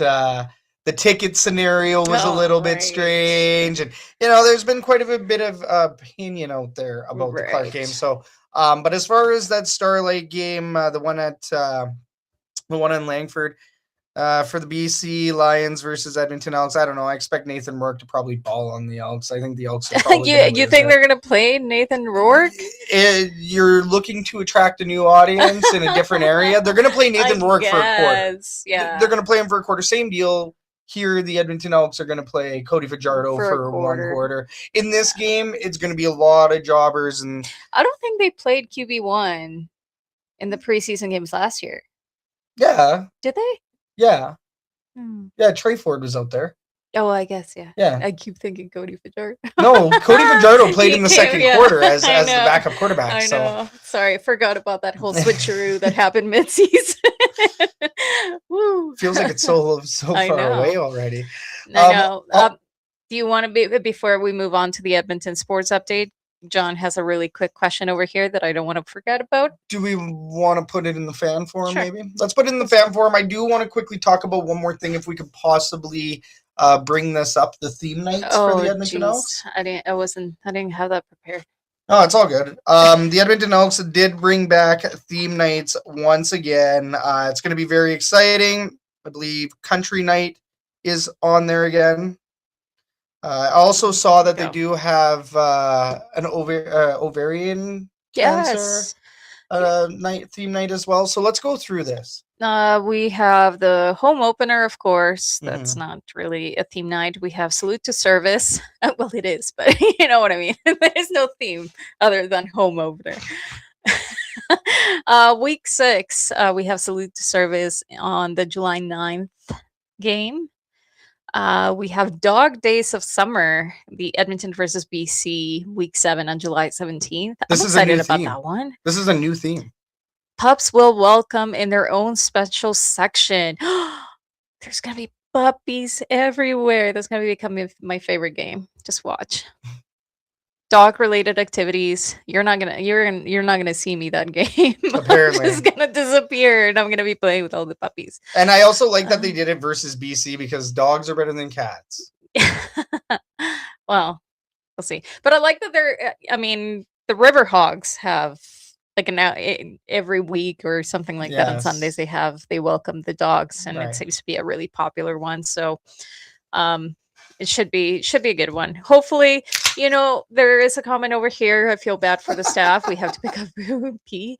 the ticket scenario was a little bit strange. And, there's been quite a bit of opinion out there about the Clark game. So, but as far as that Starlight game, the one in Langford, for the BC Lions versus Edmonton Elks, I don't know. I expect Nathan Rourke to probably ball on the Elks. I think the Elks are probably you think they're going to play Nathan Rourke? You're looking to attract a new audience in a different area. They're going to play Nathan Rourke for a quarter. Yeah. They're going to play him for a quarter. Same deal. Here, the Edmonton Elks are going to play Cody Fajardo for 1 quarter. In this game, it's going to be a lot of jobbers. And I don't think they played QB1 in the preseason games last year. Yeah. Did they? Yeah. Yeah, Trey Ford was out there. Oh, I guess, yeah. Yeah. I keep thinking Cody Fajardo. No, Cody Fajardo played in the second quarter as the backup quarterback. I know. Sorry, I forgot about that whole switcheroo that happened mid-season. Woo. Feels like it's so far away already. I know. Do you want to be, before we move on to the Edmonton sports update, John has a really quick question over here that I don't want to forget about. Do we want to put it in the fan forum, maybe? Let's put it in the fan forum. I do want to quickly talk about one more thing, if we could possibly bring this up, the theme nights for the Edmonton Elks. I didn't have that prepared. Oh, it's all good. The Edmonton Elks did bring back theme nights once again. It's going to be very exciting. I believe Country Night is on there again. I also saw that they do have an ovarian cancer theme night as well. So let's go through this. We have the home opener, of course. That's not really a theme night. We have Salute to Service. Well, it is, but you know what I mean. There's no theme other than home opener. Week 6, we have Salute to Service on the July 9th game. We have Dog Days of Summer, the Edmonton versus BC, Week 7 on July 17th. I'm excited about that one. This is a new theme. Pups will welcome in their own special section. There's going to be puppies everywhere. That's going to become my favorite game. Just watch. Dog-related activities. You're not gonna see me that game. Apparently, I'm just gonna disappear, and I'm gonna be playing with all the puppies. And I also like that they did it versus BC because dogs are better than cats. Well, we'll see. But I like that the River Hogs have like every week or something like that on Sundays they welcome the dogs, and it seems to be a really popular one. So it should be a good one. Hopefully, there is a comment over here. I feel bad for the staff. We have to pick up pee.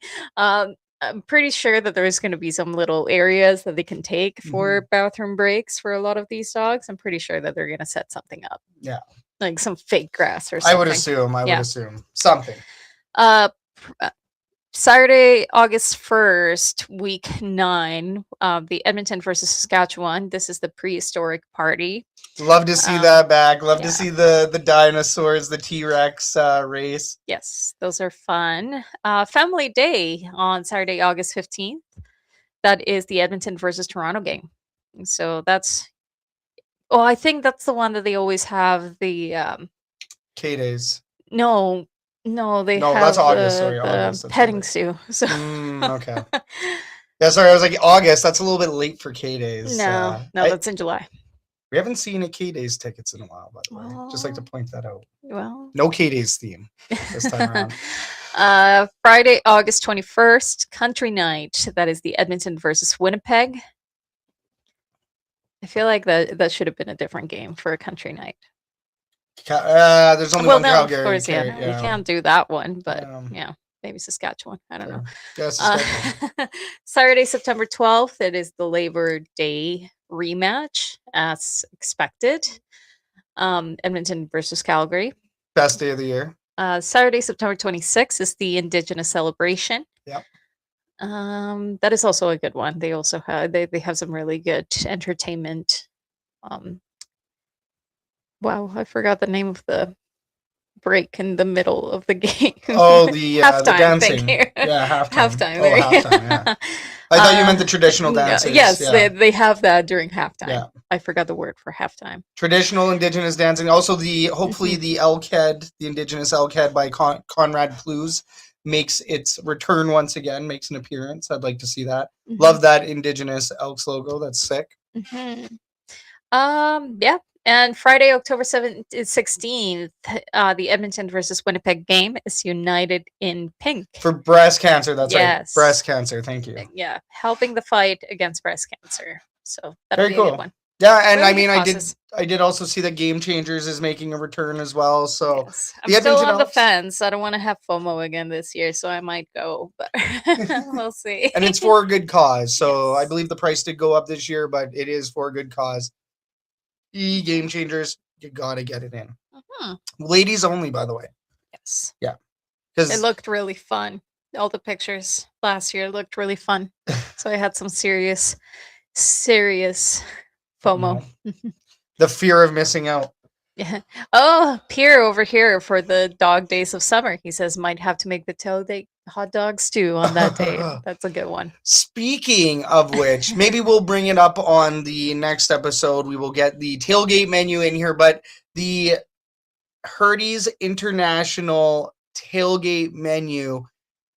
I'm pretty sure that there's going to be some little areas that they can take for bathroom breaks for a lot of these dogs. I'm pretty sure that they're going to set something up. Yeah. Like some fake grass or something. I would assume something. Saturday, August 1st, week 9, the Edmonton versus Saskatchewan. This is the prehistoric party. Love to see that back. Love to see the dinosaurs, the T-Rex race. Yes, those are fun. Family Day on Saturday, August 15th. That is the Edmonton versus Toronto game. So that's... Oh, I think that's the one that they always have the... K-Days. No, they have that's August. the petting zoo. So. Okay. Yeah, sorry, I was like, August. That's a little bit late for K-Days. No, that's in July. We haven't seen a K-Days tickets in a while, by the way. Just like to point that out. Well, no K-Days theme this time around. Friday, August 21st, Country Night. That is the Edmonton versus Winnipeg. I feel like that should have been a different game for a Country Night. There's only one Calgary. Of course, yeah. You can't do that one, but maybe Saskatchewan. I don't know. Yeah, Saskatchewan. Saturday, September 12th, it is the Labor Day rematch, as expected. Edmonton versus Calgary. Best day of the year. Saturday, September 26th is the Indigenous celebration. Yep. That is also a good one. They also have they have some really good entertainment. Wow, I forgot the name of the break in the middle of the game. Oh, the halftime. The dancing. Thank you. Yeah, halftime. Halftime. Halftime. Yeah. I thought you meant the traditional dances. Yes, they have that during halftime. Yeah. I forgot the word for halftime. Traditional Indigenous dancing. Also, hopefully the elk head, the Indigenous elk head by Conrad Plews makes its return once again, makes an appearance. I'd like to see that. Love that Indigenous Elks logo. That's sick. Yeah. And Friday, October 16th, the Edmonton versus Winnipeg game is United in Pink. For breast cancer, that's right. Breast cancer, thank you. Yeah, helping the fight against breast cancer. So that'll be a good one. Yeah, and really I mean, I did also see that Game Changers is making a return as well. So yes. I'm still on the fence. I don't want to have FOMO again this year, so I might go, but we'll see. And it's for a good cause. So I believe the price did go up this year, but it is for a good cause. Game Changers, you gotta get it in. Ladies only, by the way. Yes. Yeah. It looked really fun. All the pictures last year looked really fun. So I had some serious FOMO. The fear of missing out. Yeah. Oh, Pierre over here for the dog days of summer. He says might have to make the tailgate hot dog stew on that day. That's a good one. Speaking of which, maybe we'll bring it up on the next episode. We will get the tailgate menu in here, but the Herdy's International tailgate menu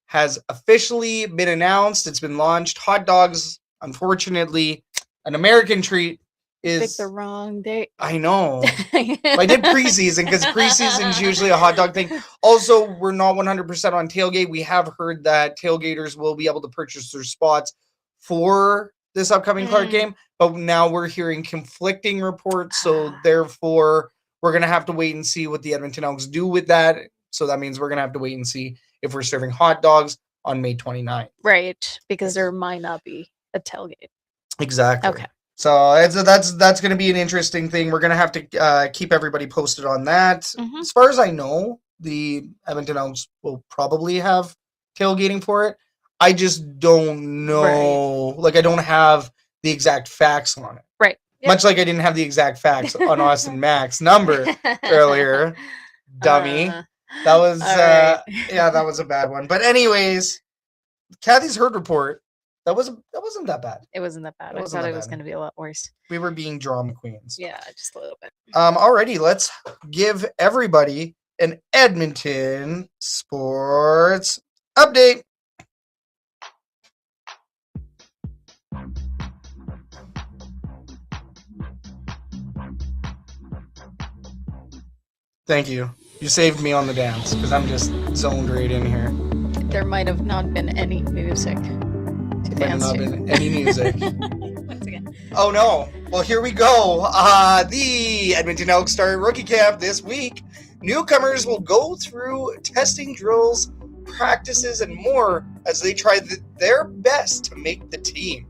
has officially been announced. It's been launched. Hot dogs, unfortunately, an American treat. Picked the wrong day. I know. I did preseason because preseason is usually a hot dog thing. Also, we're not 100% on tailgate. We have heard that tailgaters will be able to purchase their spots for this upcoming Clark game, but now we're hearing conflicting reports. So therefore, we're going to have to wait and see what the Edmonton Elks do with that. So that means we're going to have to wait and see if we're serving hot dogs on May 29th. Right, because there might not be a tailgate. Exactly. Okay. So that's going to be an interesting thing. We're going to have to keep everybody posted on that. As far as I know, the Edmonton Elks will probably have tailgating for it. I just don't know. Right. Like, I don't have the exact facts on it. Right. Yep. Much like I didn't have the exact facts on Austin Mack's number earlier. Dummy. That was, right. Yeah, that was a bad one. But anyways, Kathy's herd report. That wasn't that bad. It wasn't that bad. I thought it was going to be a lot worse. We were being drama queens. Yeah, just a little bit. Alrighty, let's give everybody an Edmonton sports update. Thank you. You saved me on the dance because I'm just zoned right in here. There might have not been any music to Might have dance not to. been any music. Once again. Oh no. Well, here we go. The Edmonton Elks start rookie camp this week. Newcomers will go through testing drills, practices, and more as they try their best to make the team.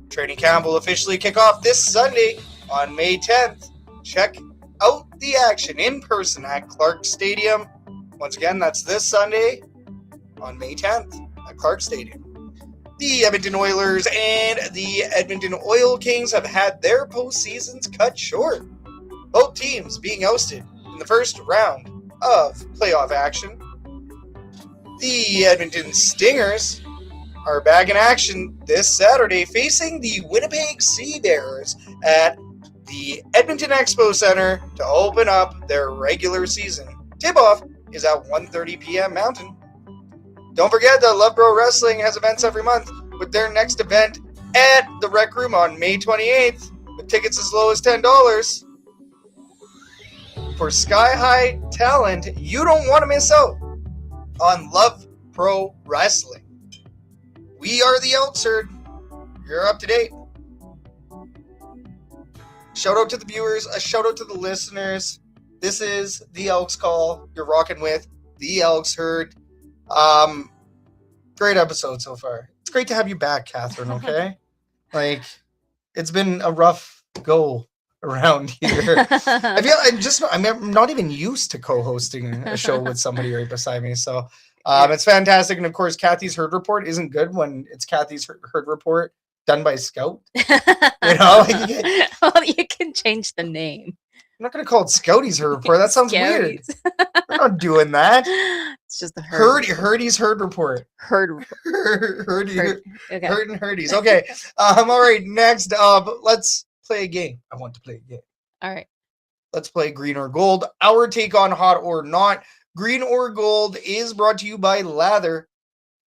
Training camp will officially kick off this Sunday on May 10th. Check out the action in person at Clark Stadium. Once again, that's this Sunday on May 10th at Clark Stadium. The Edmonton Oilers and the Edmonton Oil Kings have had their postseasons cut short. Both teams being ousted in the first round of playoff action. The Edmonton Stingers are back in action this Saturday facing the Winnipeg Sea Bears at the Edmonton Expo Center to open up their regular season. Tip-off is at 1:30 p.m. Mountain. Don't forget that Love Pro Wrestling has events every month with their next event at the Rec Room on May 28th with tickets as low as $10. For Sky High talent, you don't want to miss out on Love Pro Wrestling. We are the Elks Herd. You're up to date. Shout out to the viewers, a shout out to the listeners. This is the Elks Call. You're rocking with the Elks Herd. Great episode so far. It's great to have you back, Catherine, okay? Like, it's been a rough go around here. I'm not even used to co-hosting a show with somebody right beside me. So it's fantastic. And of course, Kathy's Herd Report isn't good when it's Kathy's Herd Report done by Scout. You know? Well, you can change the name. I'm not going to call it Scouty's Herd Report. That sounds weird. We're not doing that. It's just the herd. Herdy's Herd Report. Herd report. Herd Okay. and Herdy's. Okay. All right. Next up, let's play a game. I want to play a game. All right. Let's play Green or Gold. Our take on Hot or Not. Green or Gold is brought to you by Lather.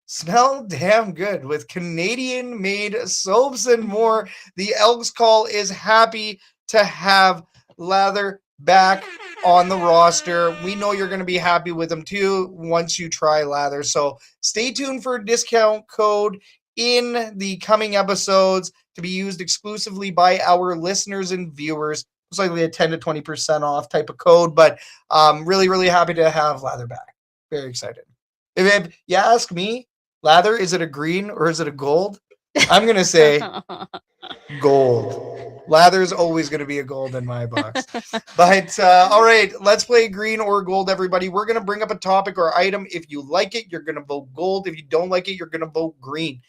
Smell damn good with Canadian-made soaps and more. The Elks Call is happy to have Lather back on the roster. We know you're going to be happy with them too once you try Lather. So stay tuned for a discount code in the coming episodes to be used exclusively by our listeners and viewers. It's likely a 10 to 20% off type of code, but really, really happy to have Lather back. Very excited. If you ask me, Lather, is it a green or is it a gold? I'm going to say gold. Lather is always going to be a gold in my box. But, all right, let's play green or gold, everybody. We're going to bring up a topic or item. If you like it, you're going to vote gold. If you don't like it, you're going to vote green.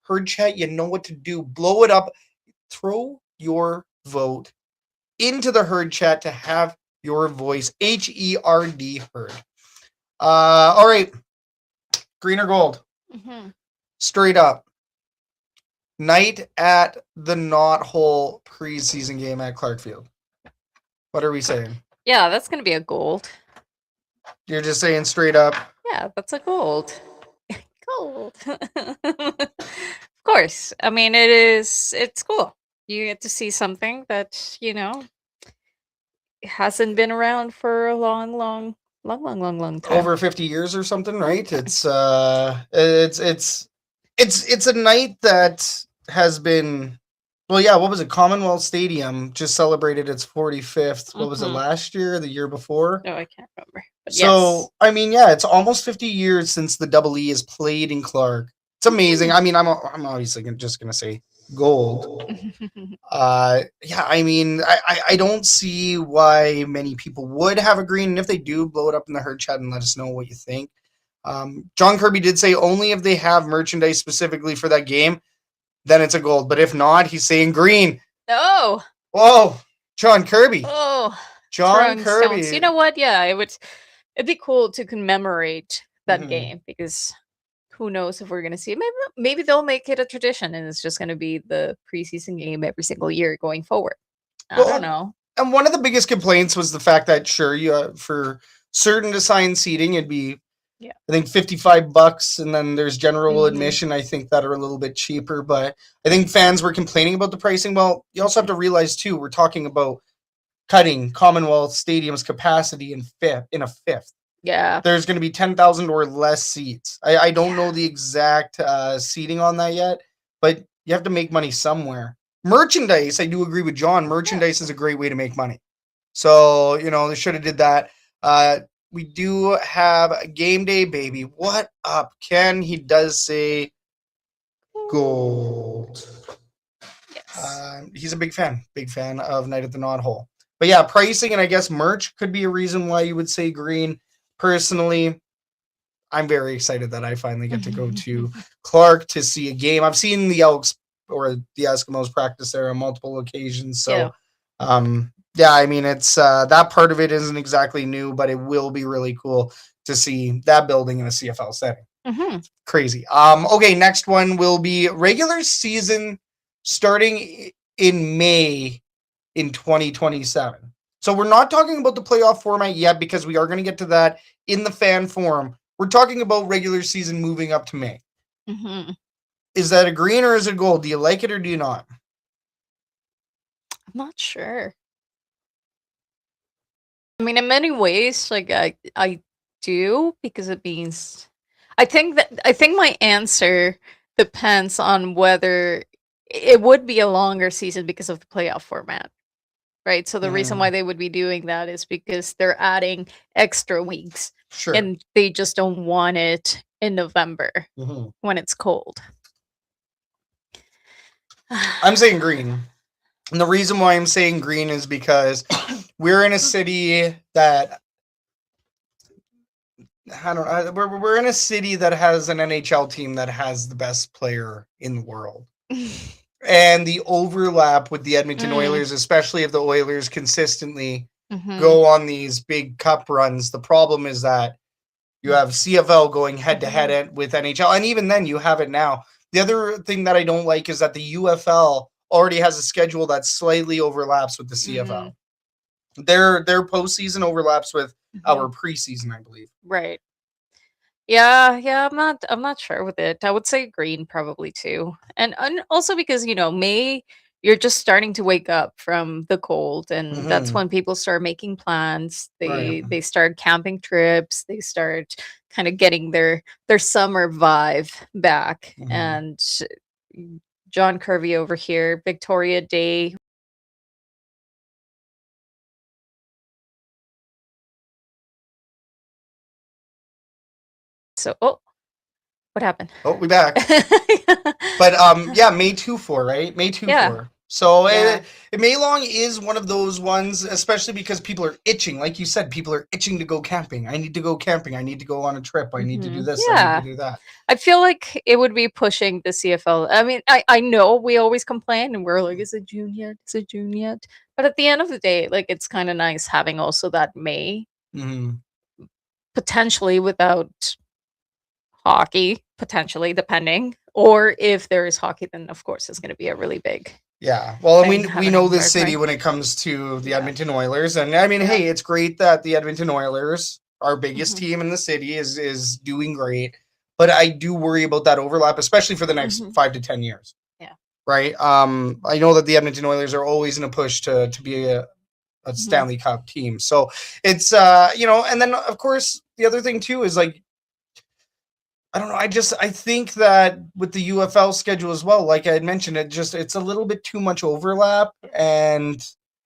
Herd chat, you know what to do. Blow it up. Throw your vote into the herd chat to have your voice. HERD, herd. All right. Green or gold? Mm-hmm. Straight up. Night at the Knot Hole preseason game at Clarkfield. What are we saying? Yeah, that's going to be a gold. You're just saying straight up. Yeah, that's a gold. Gold. Of course. I mean, it's cool. You get to see something that, hasn't been around for a long time. Over 50 years or something, right? It's a night that has been, well, yeah, what was it? Commonwealth Stadium just celebrated its 45th. What was it, last year or the year before? No, I can't remember. But So, yes. I mean, yeah, it's almost 50 years since the Double E has played in Clark. It's amazing. I mean, I'm obviously just going to say gold. Yeah, I mean, I don't see why many people would have a green. And if they do, blow it up in the herd chat and let us know what you think. John Kirby did say only if they have merchandise specifically for that game, then it's a gold. But if not, he's saying green. No. Whoa, John Kirby. Oh, John throwing Kirby. stones. You know what? Yeah, it'd be cool to commemorate that Mhm. game because who knows if we're going to see it. Maybe they'll make it a tradition and it's just going to be the preseason game every single year going forward. I Well, don't know. And one of the biggest complaints was the fact that sure, for certain assigned seating, it'd be, Yeah. I think $55, and then there's general Mhm. admission. I think that are a little bit cheaper, but I think fans were complaining about the pricing. Well, you also have to realize too, we're talking about cutting Commonwealth Stadium's capacity in a fifth. Yeah. There's going to be 10,000 or less seats. I don't know the exact seating on that yet, but you have to make money somewhere. Merchandise, I do agree with John. Merchandise is a great way to make money. So, they should have did that. We do have a game day, baby. What up, Ken? He does say gold. Yes. He's a big fan of Night at the Knot Hole. But yeah, pricing and I guess merch could be a reason why you would say green. Personally, I'm very excited that I finally get to go to Clark to see a game. I've seen the Elks or the Eskimos practice there on multiple occasions. So, yeah, I mean, it's that part of it isn't exactly new, but it will be really cool to see that building in a CFL setting. Crazy. Okay, next one will be regular season starting in May in 2027. So we're not talking about the playoff format yet because we are going to get to that in the fan forum. We're talking about regular season moving up to May. Is that a green or is it gold? Do you like it or do you not? I'm not sure. I mean, in many ways, like I do, because it means I think my answer depends on whether it would be a longer season because of the playoff format. Right. So the reason why they would be doing that is because they're adding extra weeks. Sure. And they just don't want it in November when it's cold. I'm saying green. And the reason why I'm saying green is because we're in a city that we're in a city that has an NHL team that has the best player in the world. And the overlap with the Edmonton Oilers, especially if the Oilers consistently go on these big cup runs, the problem is that you have CFL going head-to-head with NHL, and even then you have it now. The other thing that I don't like is that the UFL already has a schedule that slightly overlaps with the CFL. Their postseason overlaps with our preseason, I believe. Right. Yeah, I'm not sure with it. I would say green probably too. And also because, May, you're just starting to wake up from the cold, and that's when people start making plans. They start camping trips, they start kind of getting their summer vibe back. And John Kirby over here, Victoria Day. So, what happened? Oh, we back. But yeah, May 2-4, right? May 2-4. Yeah. So May Long is one of those ones, especially because people are itching. Like you said, people are itching to go camping. I need to go camping. I need to go on a trip. I need to do this. I need to do that. I feel like it would be pushing the CFL. I mean, I know we always complain and we're like, is it June yet? Is it June yet? But at the end of the day, like, it's kind of nice having also that May, potentially without hockey, potentially, depending. Or if there is hockey, then of course it's going to be a really big. Yeah, well, we know this city when it comes to the Edmonton Oilers, and I mean, hey, it's great that the Edmonton Oilers, our biggest team in the city, is doing great, but I do worry about that overlap, especially for the next 5 to 10 years. Yeah. Right. I know that the Edmonton Oilers are always in a push to be a Stanley Cup team, so it's and then of course the other thing too is like, I don't know. I think that with the UFL schedule as well, like I had mentioned, it's a little bit too much overlap. And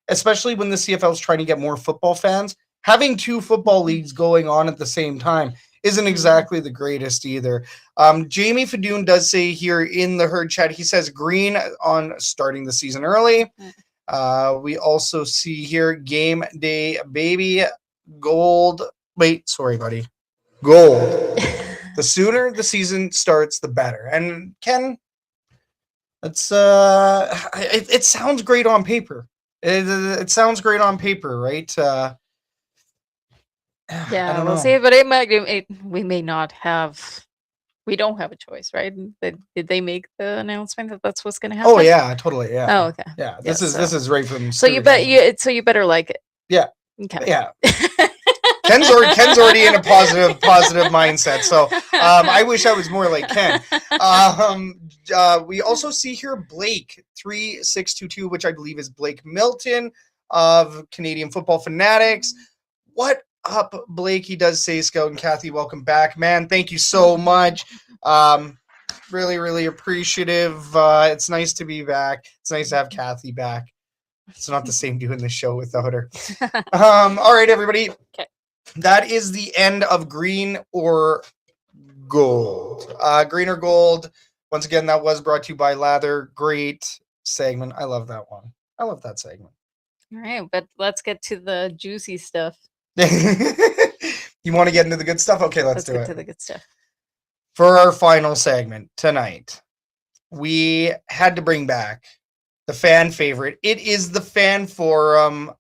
especially when the CFL is trying to get more football fans, having two football leagues going on at the same time isn't exactly the greatest either. Jamie Fadoon does say here in the herd chat, he says green on starting the season early. We also see here game day, baby, gold. Wait, sorry, buddy. Gold. The sooner the season starts, the better. And Ken, it's it sounds great on paper. It sounds great on paper, right? Yeah, we'll see. But we may not have. We don't have a choice, right? Did they make the announcement that that's what's going to happen? Oh yeah, totally. Yeah. Oh okay. Yeah, this is right from. So you better like it. Yeah. Okay. Yeah. Ken's already in a positive mindset. So I wish I was more like Ken. We also see here Blake 3622, which I believe is Blake Milton of Canadian Football Fanatics. What up, Blake. He does say, Scout and Kathy, welcome back. Man, thank you so much. Really, really appreciative. It's nice to be back. It's nice to have Kathy back. It's not the same doing this show without her. All right, everybody. Okay. That is the end of Green or Gold. Green or Gold. Once again, that was brought to you by Lather. Great segment. I love that one. I love that segment. All right, but let's get to the juicy stuff. You want to get into the good stuff? Okay, let's do get it. to the good stuff. For our final segment tonight, we had to bring back the fan favorite. It is the fan forum.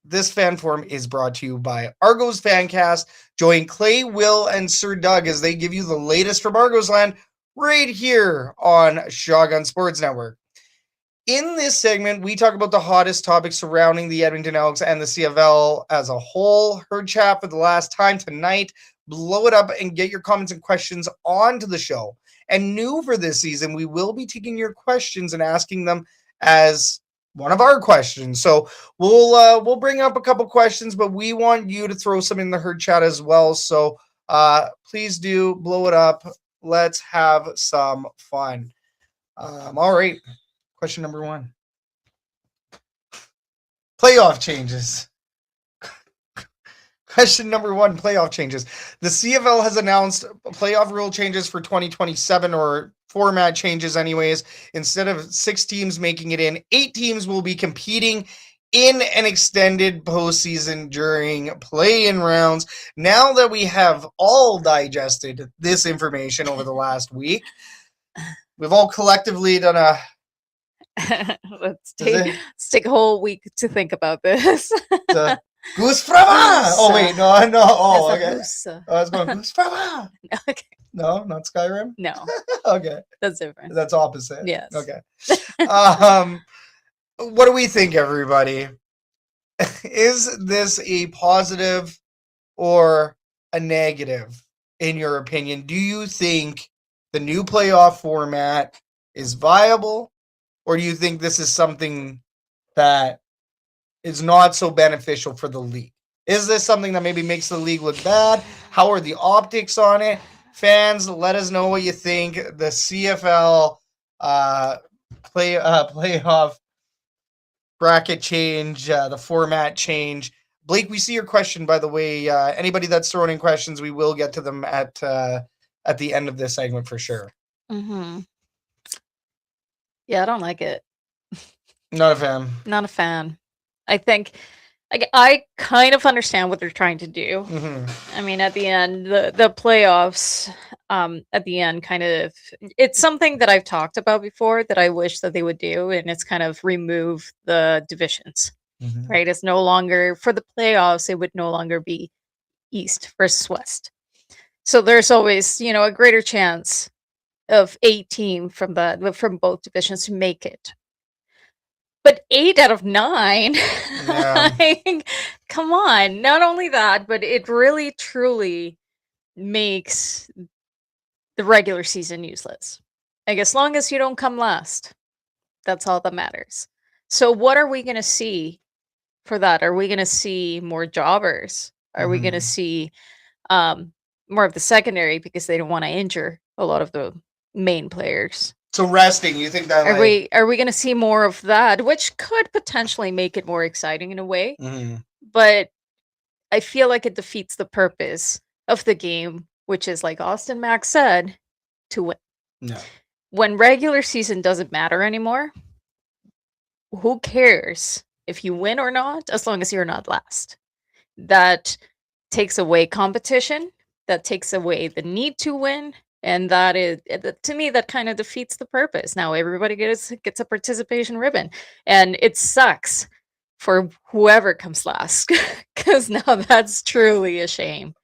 This fan forum is brought to you by Argos Fancast. Join Clay, Will, and Sir Doug as they give you the latest from Argos land right here on Shotgun Sports Network. In this segment, we talk about the hottest topics surrounding the Edmonton Elks and the CFL as a whole. Heard chat for the last time tonight. Blow it up and get your comments and questions onto the show. And new for this season, we will be taking your questions and asking them as one of our questions. So we'll bring up a couple questions, but we want you to throw some in the herd chat as well. So please do blow it up. Let's have some fun. All right. Question number 1. Playoff changes. Question number 1, playoff changes. The CFL has announced playoff rule changes for 2027, or format changes anyways. Instead of 6 teams making it in, 8 teams will be competing in an extended postseason during play-in rounds. Now that we have all digested this information over the last week, we've all collectively done a... Let's take a whole week to think about this. Goose Frama! Oh, wait, no. Oh, okay. I was going, Goose Frama! Okay. No, not Skyrim? No. Okay. That's different. That's opposite. Yes. Okay. What do we think, everybody? Is this a positive or a negative, in your opinion? Do you think the new playoff format is viable, or do you think this is something that is not so beneficial for the league? Is this something that maybe makes the league look bad? How are the optics on it? Fans, let us know what you think. The CFL playoff bracket change, the format change. Blake, we see your question, by the way. Anybody that's throwing in questions, we will get to them at the end of this segment for sure. Mm-hmm. Yeah, I don't like it. Not a fan. Not a fan. I think I kind of understand what they're trying to do. Mm-hmm. I mean, at the end, the playoffs, at the end, kind of, it's something that I've talked about before that I wish that they would do, and it's kind of remove the divisions, Mm-hmm. right? It's no longer, for the playoffs, it would no longer be East versus West. So there's always, a greater chance of a team from both divisions to make it. But 8 out of 9, Yeah. like, come on. Not only that, but it really, truly makes the regular season useless. Like, as long as you don't come last, that's all that matters. So what are we going to see for that? Are we going to see more jobbers? Are we going to see more of the secondary because they don't want to injure a lot of the main players? So resting, you think that are we going to see more of that, which could potentially make it more exciting in a way? Mm-hmm. But I feel like it defeats the purpose of the game, which is, like Austin Mack said, to win. No. When regular season doesn't matter anymore, who cares if you win or not, as long as you're not last? That takes away competition. That takes away the need to win. And that is, to me, that kind of defeats the purpose. Now everybody gets a participation ribbon, and it sucks for whoever comes last, because now that's truly a shame.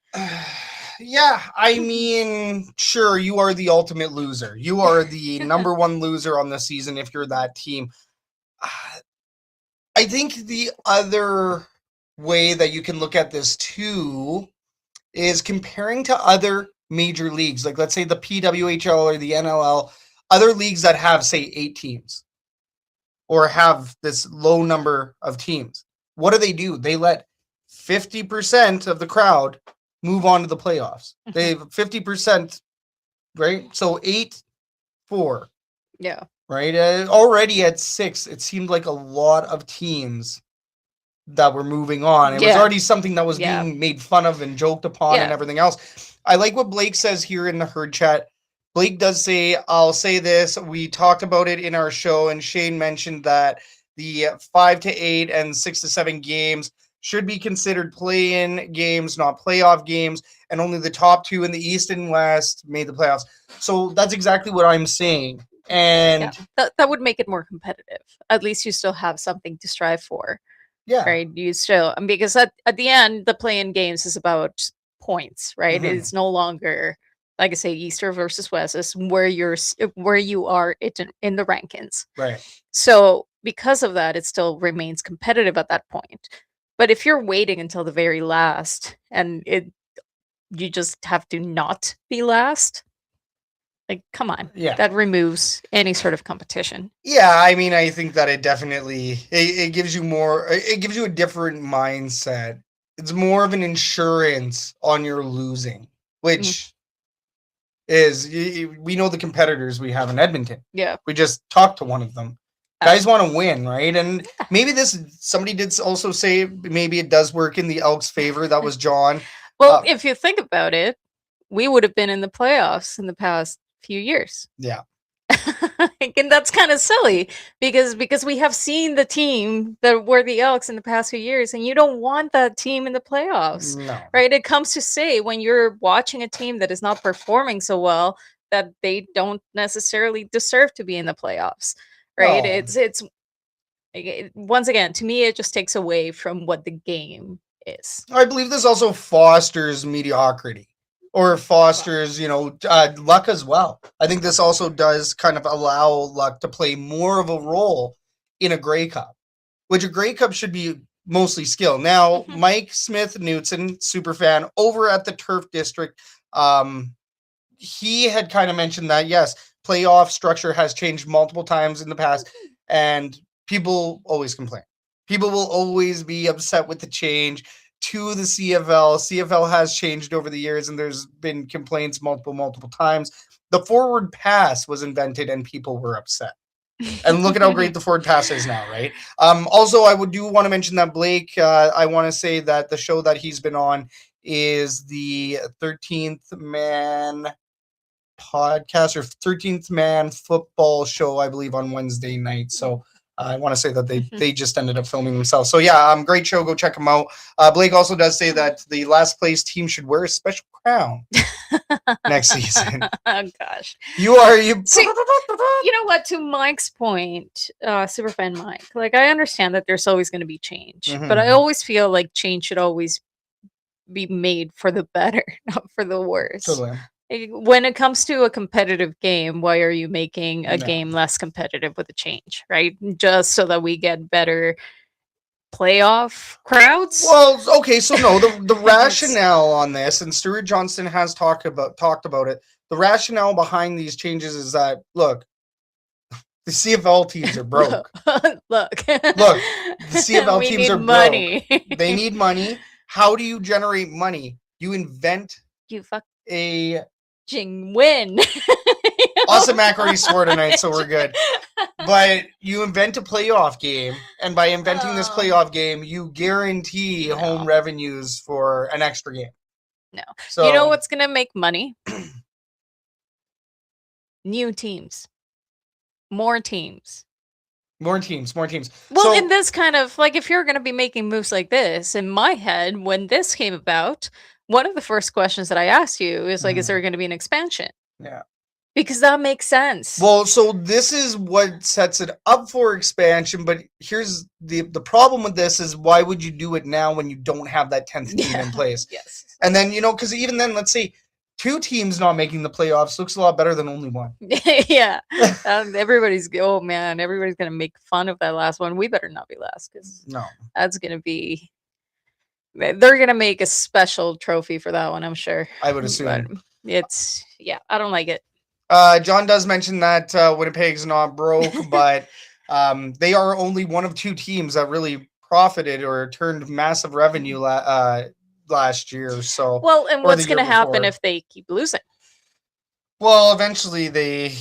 Yeah, I mean, sure, you are the ultimate loser. You are the number 1 loser on the season if you're that team. I think the other way that you can look at this too is comparing to other major leagues, like let's say the PWHL or the NLL, other leagues that have, say, 8 teams or have this low number of teams. What do? They let 50% of the crowd move on to the playoffs. They have 50%, right? So 8-4. Yeah. Right? Already at 6, it seemed like a lot of teams that were moving on. It was already something that was being made fun of and joked upon and everything else. I like what Blake says here in the herd chat. Blake does say, I'll say this. We talked about it in our show, and Shane mentioned that the 5 to 8 and 6 to 7 games should be considered play-in games, not playoff games, and only the top 2 in the East and West made the playoffs. So that's exactly what I'm saying. And that would make it more competitive. At least you still have something to strive for. Yeah. Right. You still, because at the end, the play-in games is about points, right? Mhm. It's no longer, like I say, Easter versus West is where you are in the rankings. Right. So because of that, it still remains competitive at that point. But if you're waiting until the very last and you just have to not be last, like, come on. Yeah. That removes any sort of competition. Yeah, I mean, I think that it definitely it gives you more. It gives you a different mindset. It's more of an insurance on your losing, which is we know the competitors we have in Edmonton. Yeah, we just talked to one of them. Guys want to win, right? And maybe somebody did also say maybe it does work in the Elks' favor. That was John. Well, if you think about it, we would have been in the playoffs in the past few years. Yeah. And that's kind of silly because we have seen the team that were the Elks in the past few years, and you don't want that team in the playoffs. No. Right? It comes to say when you're watching a team that is not performing so well that they don't necessarily deserve to be in the playoffs. Right? No. Once again, to me, it just takes away from what the game is. I believe this also fosters mediocrity. Or fosters, luck as well. I think this also does kind of allow luck to play more of a role in a Grey Cup, which a Grey Cup should be mostly skill. Now, Mike Smith-Knutson, super fan, over at the Turf District, he had kind of mentioned that, yes, playoff structure has changed multiple times in the past, and people always complain. People will always be upset with the change to the CFL. CFL has changed over the years, and there's been complaints multiple times. The forward pass was invented, and people were upset. And look at how great the forward pass is now, right? Also, I do want to mention that Blake, I want to say that the show that he's been on is the 13th Man podcast or 13th Man football show, I believe, on Wednesday night. So I want to say that they just ended up filming themselves. So yeah, great show. Go check them out. Blake also does say that the last place team should wear a special crown next season. Oh gosh, you See, you know what? To Mike's point, superfan Mike, like I understand that there's always going to be change, but I always feel like change should always be made for the better, not for the worse. Totally. When it comes to a competitive game, why are you making a game less competitive with a change, right? Just so that we get better playoff crowds? Well, okay, so no, the rationale on this, and Stuart Johnston has talked about it. The rationale behind these changes is that, look, the CFL teams are broke. Look, the CFL teams are money. broke. They need money. How do you generate money? You invent a win. Awesome. Mack already swore tonight, so we're good. But you invent a playoff game, and by inventing this playoff game, you guarantee home revenues for an extra game. No. So, you know what's going to make money? New teams. More teams. More teams. Well, so, in this kind of, like, if you're going to be making moves like this, in my head, when this came about, one of the first questions that I asked you is, like, is there going to be an expansion? Yeah. Because that makes sense. Well, so this is what sets it up for expansion, but here's the problem with this is why would you do it now when you don't have that 10th team in place? Yes. And then, because even then, let's say 2 teams not making the playoffs looks a lot better than only 1. Yeah. Everybody's going to make fun of that last one. We better not be last because that's going to be, they're going to make a special trophy for that one, I'm sure. I would assume. But I don't like it. John does mention that Winnipeg's not broke, but they are only one of 2 teams that really profited or turned massive revenue last year. So, Well, and or what's the year going to happen before. if they keep losing? Well, eventually they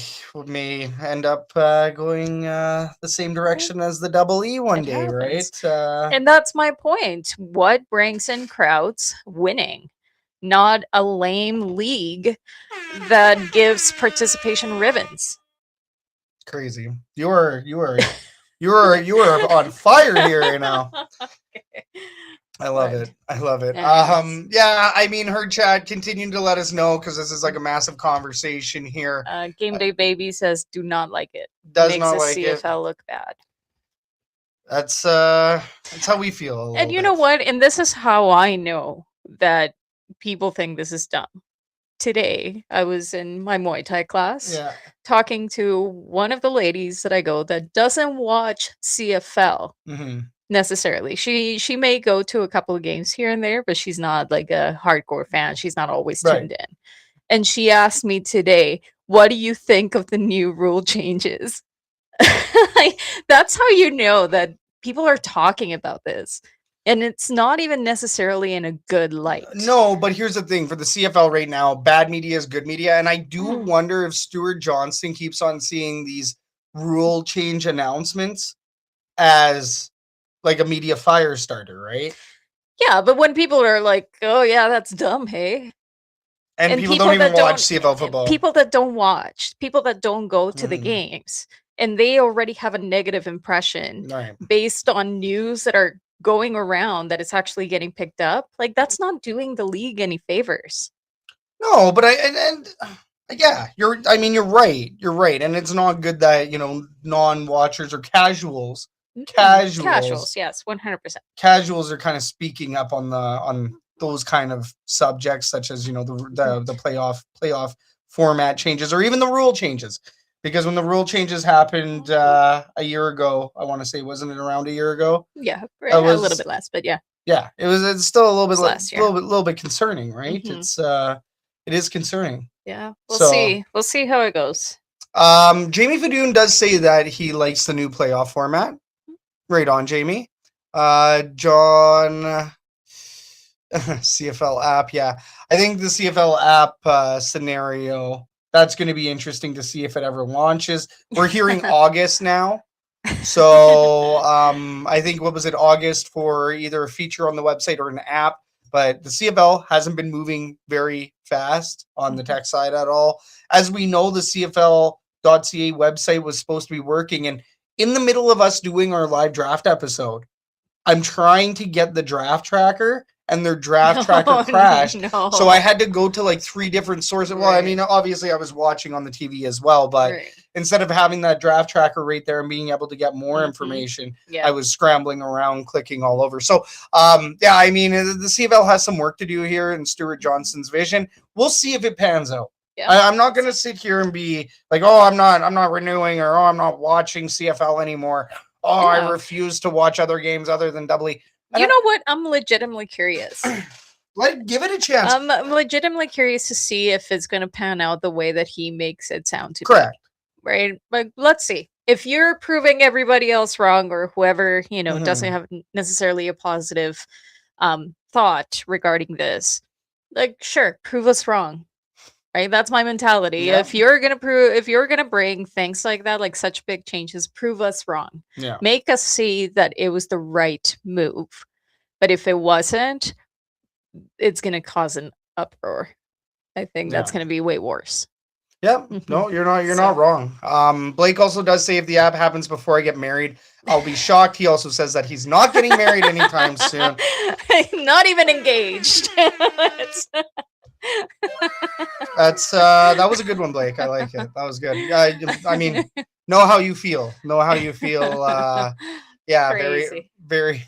may end up going the same direction as the Double E one It day, happens. right? And that's my point. What brings in crowds? Winning, not a lame league that gives participation ribbons. Crazy. You are on fire here right now. Okay. I love But, it. I love it. anyways. Yeah, I mean, her chat continuing to let us know because this is like a massive conversation here. Game Day Baby says, "Do not like it. Does Makes not the like it. CFL look bad." That's how we feel. A And little you bit. know what? And this is how I know that people think this is dumb. Today, I was in my Muay Thai class Yeah. talking to one of the ladies that I go that doesn't watch CFL Mm-hmm. necessarily. She may go to a couple of games here and there, but she's not like a hardcore fan. She's not always Right. tuned in. And she asked me today, "What do you think of the new rule changes?" Like, that's how you know that people are talking about this. And it's not even necessarily in a good light. No, but here's the thing for the CFL right now, bad media is good media. And I do Mm. wonder if Stuart Johnston keeps on seeing these rule change announcements as like a media fire starter, right? Yeah, but when people are like, "Oh yeah, that's dumb, hey." And people don't even watch CFL football. People that don't watch, people that don't go to the Mhm. games, and they already have a negative impression Right. based on news that are going around that it's actually getting picked up. Like, that's not doing the league any favors. No, but yeah, you're right. You're right. And it's not good that, non-watchers or casuals, Casuals, yes, 100%. casuals are kind of speaking up on those kind of subjects, such as, the playoff format changes or even the rule changes. Because when the rule changes happened a year ago, I want to say, wasn't it around a year ago? Yeah, It a little was- bit less, but yeah. Yeah, it's still a little bit It's last year. little bit concerning, right? Mhm. It is concerning. Yeah, we'll So- see. We'll see how it goes. Jamie Fadoon does say that he likes the new playoff format. Right on, Jamie. John, CFL app. Yeah, I think the CFL app scenario, that's going to be interesting to see if it ever launches. We're hearing August now. So I think, what was it, August for either a feature on the website or an app. But the CFL hasn't been moving very fast on the tech side at all. As we know, the CFL.ca website was supposed to be working. And in the middle of us doing our live draft episode, I'm trying to get the draft tracker, and their draft tracker crashed. No. So I had to go to like 3 different sources. Well, I mean, obviously I was watching on the TV as well, but instead of having that draft tracker right there and being able to get more information, I was scrambling around, clicking all over. So, yeah, I mean, the CFL has some work to do here in Stuart Johnston's vision. We'll see if it pans out. Yeah. I'm not going to sit here and be like, oh, I'm not renewing, or oh, I'm not watching CFL anymore. Oh, I refuse to watch other games other than Double E. You know what? I'm legitimately curious. Give it a chance. I'm legitimately curious to see if it's going to pan out the way that he makes it sound to Correct. be. Right? But let's see. If you're proving everybody else wrong, or whoever, doesn't have necessarily a positive thought regarding this, like, sure, prove us wrong. Right? That's my mentality. Yeah. If you're gonna bring things like that, like such big changes, prove us wrong. Yeah. Make us see that it was the right move. But if it wasn't, it's gonna cause an uproar. I think that's gonna be way worse. Yeah, no, you're not wrong. Blake also does say, if the app happens before I get married, I'll be shocked. He also says that he's not getting married anytime soon. Not even engaged. That was a good one, Blake. I like it. That was good. I mean, know how you feel. Yeah, Crazy. very.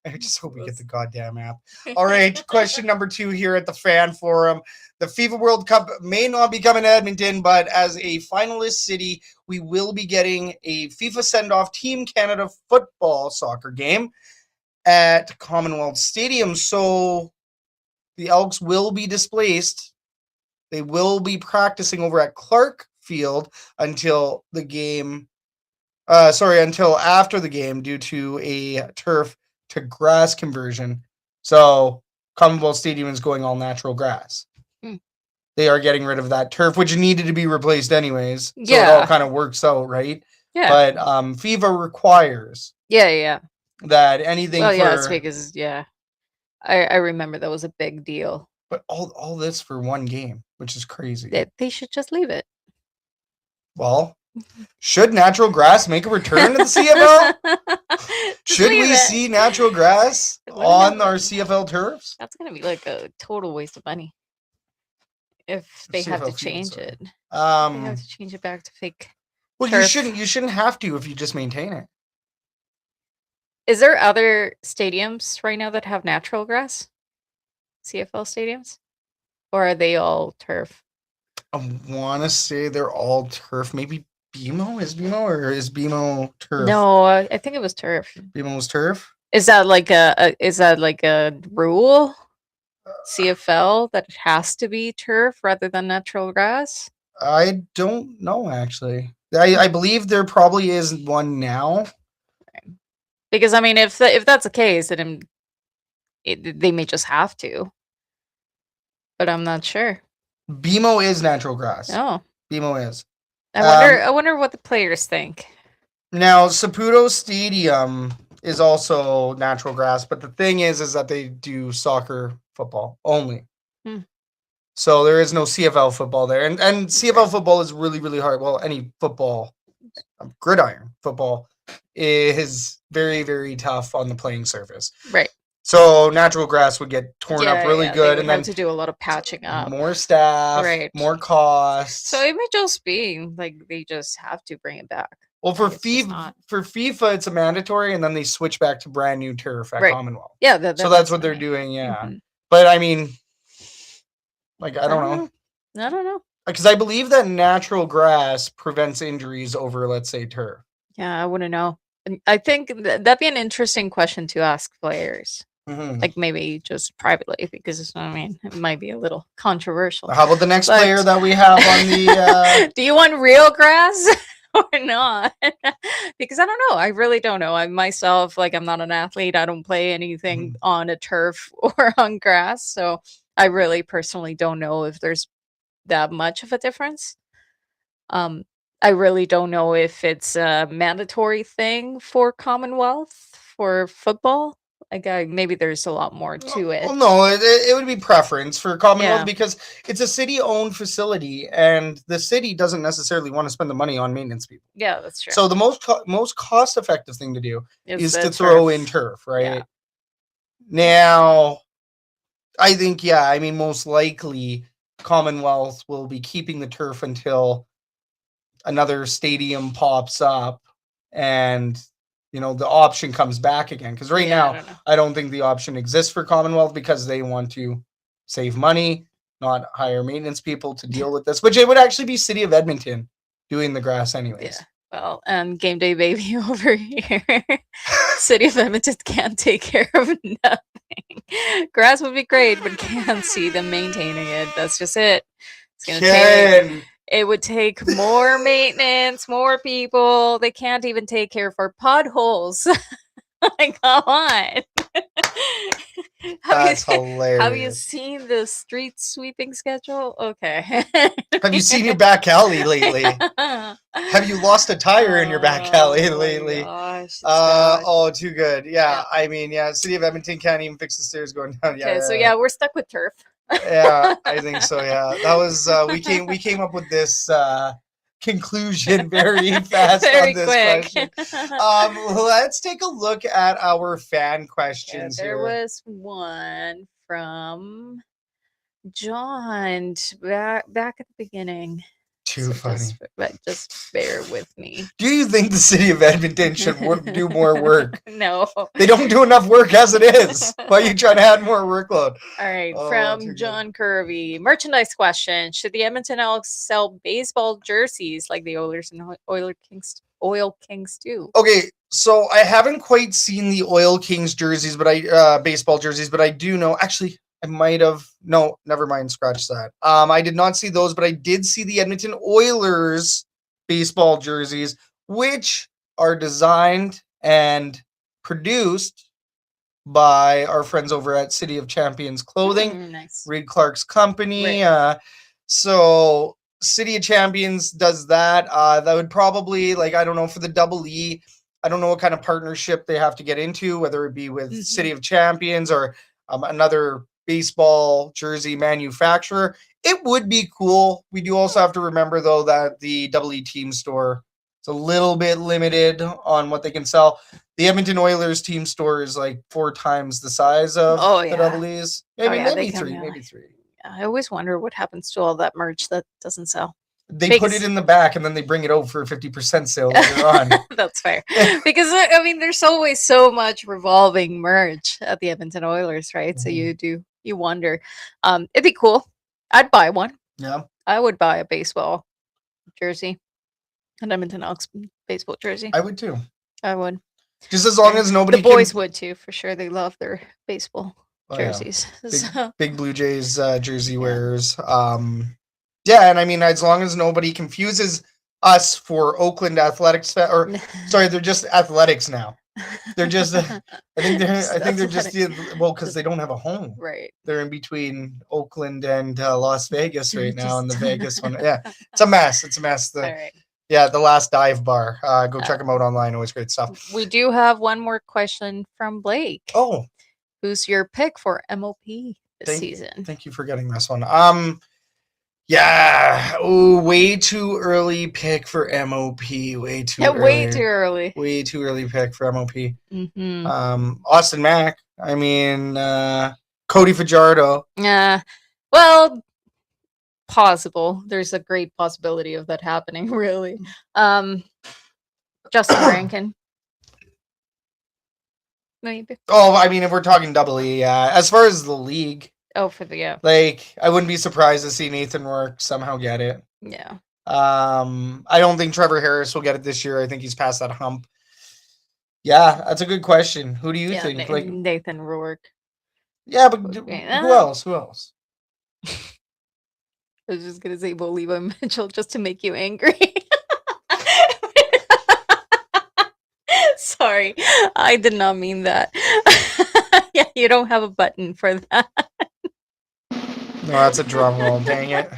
I just hope we get the goddamn app. All right, question number 2 here at the fan forum. The FIFA World Cup may not be coming to Edmonton, but as a finalist city, we will be getting a FIFA send-off Team Canada football soccer game at Commonwealth Stadium. So the Elks will be displaced. They will be practicing over at Clark Field until the game until after the game due to a turf to grass conversion. So Commonwealth Stadium is going all natural grass. They are getting rid of that turf, which needed to be replaced anyways. So it all kind of works out, right? Yeah. But FIFA requires that anything it's because, I remember that was a big deal. But all this for one game, which is crazy. They should just leave it. Well, should natural grass make a return to the CFL? Should we see natural grass on our CFL turfs? That's going to be like a total waste of money if they have to change it. They have to change it back to fake. Well, turf. You shouldn't have to if you just maintain it. Is there other stadiums right now that have natural grass? CFL stadiums? Or are they all turf? I want to say they're all turf. Maybe BMO? Is BMO turf? No, I think it was turf. BMO was turf? Is that like a rule? CFL that it has to be turf rather than natural grass? I don't know, actually. I believe there probably is one now. Because I mean, if that's the case, then they may just have to. But I'm not sure. BMO is natural grass. Oh, BMO is. I wonder what the players think. Now, Saputo Stadium is also natural grass, but the thing is that they do soccer football only. So there is no CFL football there, and CFL football is really, really hard. Well, any football, gridiron football, is very, very tough on the playing surface. Right. So natural grass would get torn up really good, and then to do a lot of patching up, more staff, more costs. So it may just be like they just have to bring it back. Well, for FIFA, it's a mandatory, and then they switch back to brand new turf at Commonwealth. Yeah, so that's what they're doing. Yeah, but I mean, like I don't know. Because I believe that natural grass prevents injuries over, let's say, turf. Yeah, I wouldn't know. I think that'd be an interesting question to ask players. Like maybe just privately, because I mean it might be a little controversial. How about the next player that we have on the? Do you want real grass or not? Because I don't know. I really don't know. I myself, like, I'm not an athlete. I don't play anything on a turf or on grass, so I really personally don't know if there's that much of a difference. I really don't know if it's a mandatory thing for Commonwealth for football. Like, maybe there's a lot more to it. Well, no, it would be preference for Commonwealth because it's a city-owned facility, and the city doesn't necessarily want to spend the money on maintenance people. Yeah, that's true. So the most cost-effective thing to do is to throw in turf, right? Yeah. Now, I think, most likely Commonwealth will be keeping the turf until another stadium pops up and the option comes back again, because right now I don't think the option exists for Commonwealth because they want to save money, not hire maintenance people to deal with this, which it would actually be City of Edmonton doing the grass anyways. Well, and Game Day Baby over here. City of Edmonton can't take care of nothing. Grass would be great, but can't see them maintaining it. That's just it. It's gonna it would take more maintenance, more people. They can't even take care of our potholes. Like, come on. That's hilarious. Have you seen the street sweeping schedule? Okay. Have you seen your back alley lately? Have you lost a tire in your back alley lately? Gosh, too good. Yeah, I mean, City of Edmonton can't even fix the stairs going down. Okay, so we're stuck with turf. Yeah, I think so. Yeah, that was we came up with this conclusion very fast on this question. Let's take a look at our fan questions. There was one from John back at the beginning. Too funny. Just bear with me. Do you think the City of Edmonton should do more work? No. They don't do enough work as it is. Why are you trying to add more workload? All right. From John Kirby. Merchandise question. Should the Edmonton Elks sell baseball jerseys like the Oilers and Oil Kings do? Okay. So I haven't quite seen the Oil Kings jerseys, but baseball jerseys, but I do know, actually, I might have. No, never mind. Scratch that. I did not see those, but I did see the Edmonton Oilers baseball jerseys, which are designed and produced by our friends over at City of Champions Clothing, Nice. Reed Clark's company. Right. So City of Champions does that. That would probably, like, I don't know, for the Double E, I don't know what kind of partnership they have to get into, whether it be with City of Champions or another baseball jersey manufacturer. It would be cool. We do also have to remember, though, that the Double E team store is a little bit limited on what they can sell. The Edmonton Oilers team store is like 4 times the size of the Double E's. Maybe three. I always wonder what happens to all that merch that doesn't sell. They put it in the back and then they bring it over for a 50% sale later on. That's fair. Because, I mean, there's always so much revolving merch at the Edmonton Oilers, right? So you wonder. It'd be cool. I'd buy one. Yeah. I would buy a baseball jersey. An Edmonton Elks baseball jersey. I would too. I would. Just as long as nobody. The boys would too, for sure. They love their baseball jerseys. Big Blue Jays jersey wearers. Yeah, and I mean, as long as nobody confuses us for Oakland Athletics, sorry, they're just Athletics now. They're just, I think they're just because they don't have a home. Right. They're in between Oakland and Las Vegas right now, and the Vegas one. Yeah, it's a mess. It's a mess. Yeah, the Last Dive Bar. Go check them out online. Always great stuff. We do have one more question from Blake. Oh. Who's your pick for MOP this season? Thank you for getting this one. Yeah. Oh, way too early pick for MOP. Way too early. Way too early pick for MOP. Austin Mack. I mean, Cody Fajardo. Yeah. Well, possible. There's a great possibility of that happening, really. Justin Rankin. Maybe. Oh, I mean, if we're talking Double E, as far as the league. Oh, for the like, I wouldn't be surprised to see Nathan Rourke somehow get it. Yeah. I don't think Trevor Harris will get it this year. I think he's past that hump. Yeah, that's a good question. Who do you think? Like Nathan Rourke. Yeah, but who else? Who else? I was just gonna say Levi Mitchell just to make you angry. Sorry, I did not mean that. Yeah, you don't have a button for that. No, that's a drum roll. Dang it.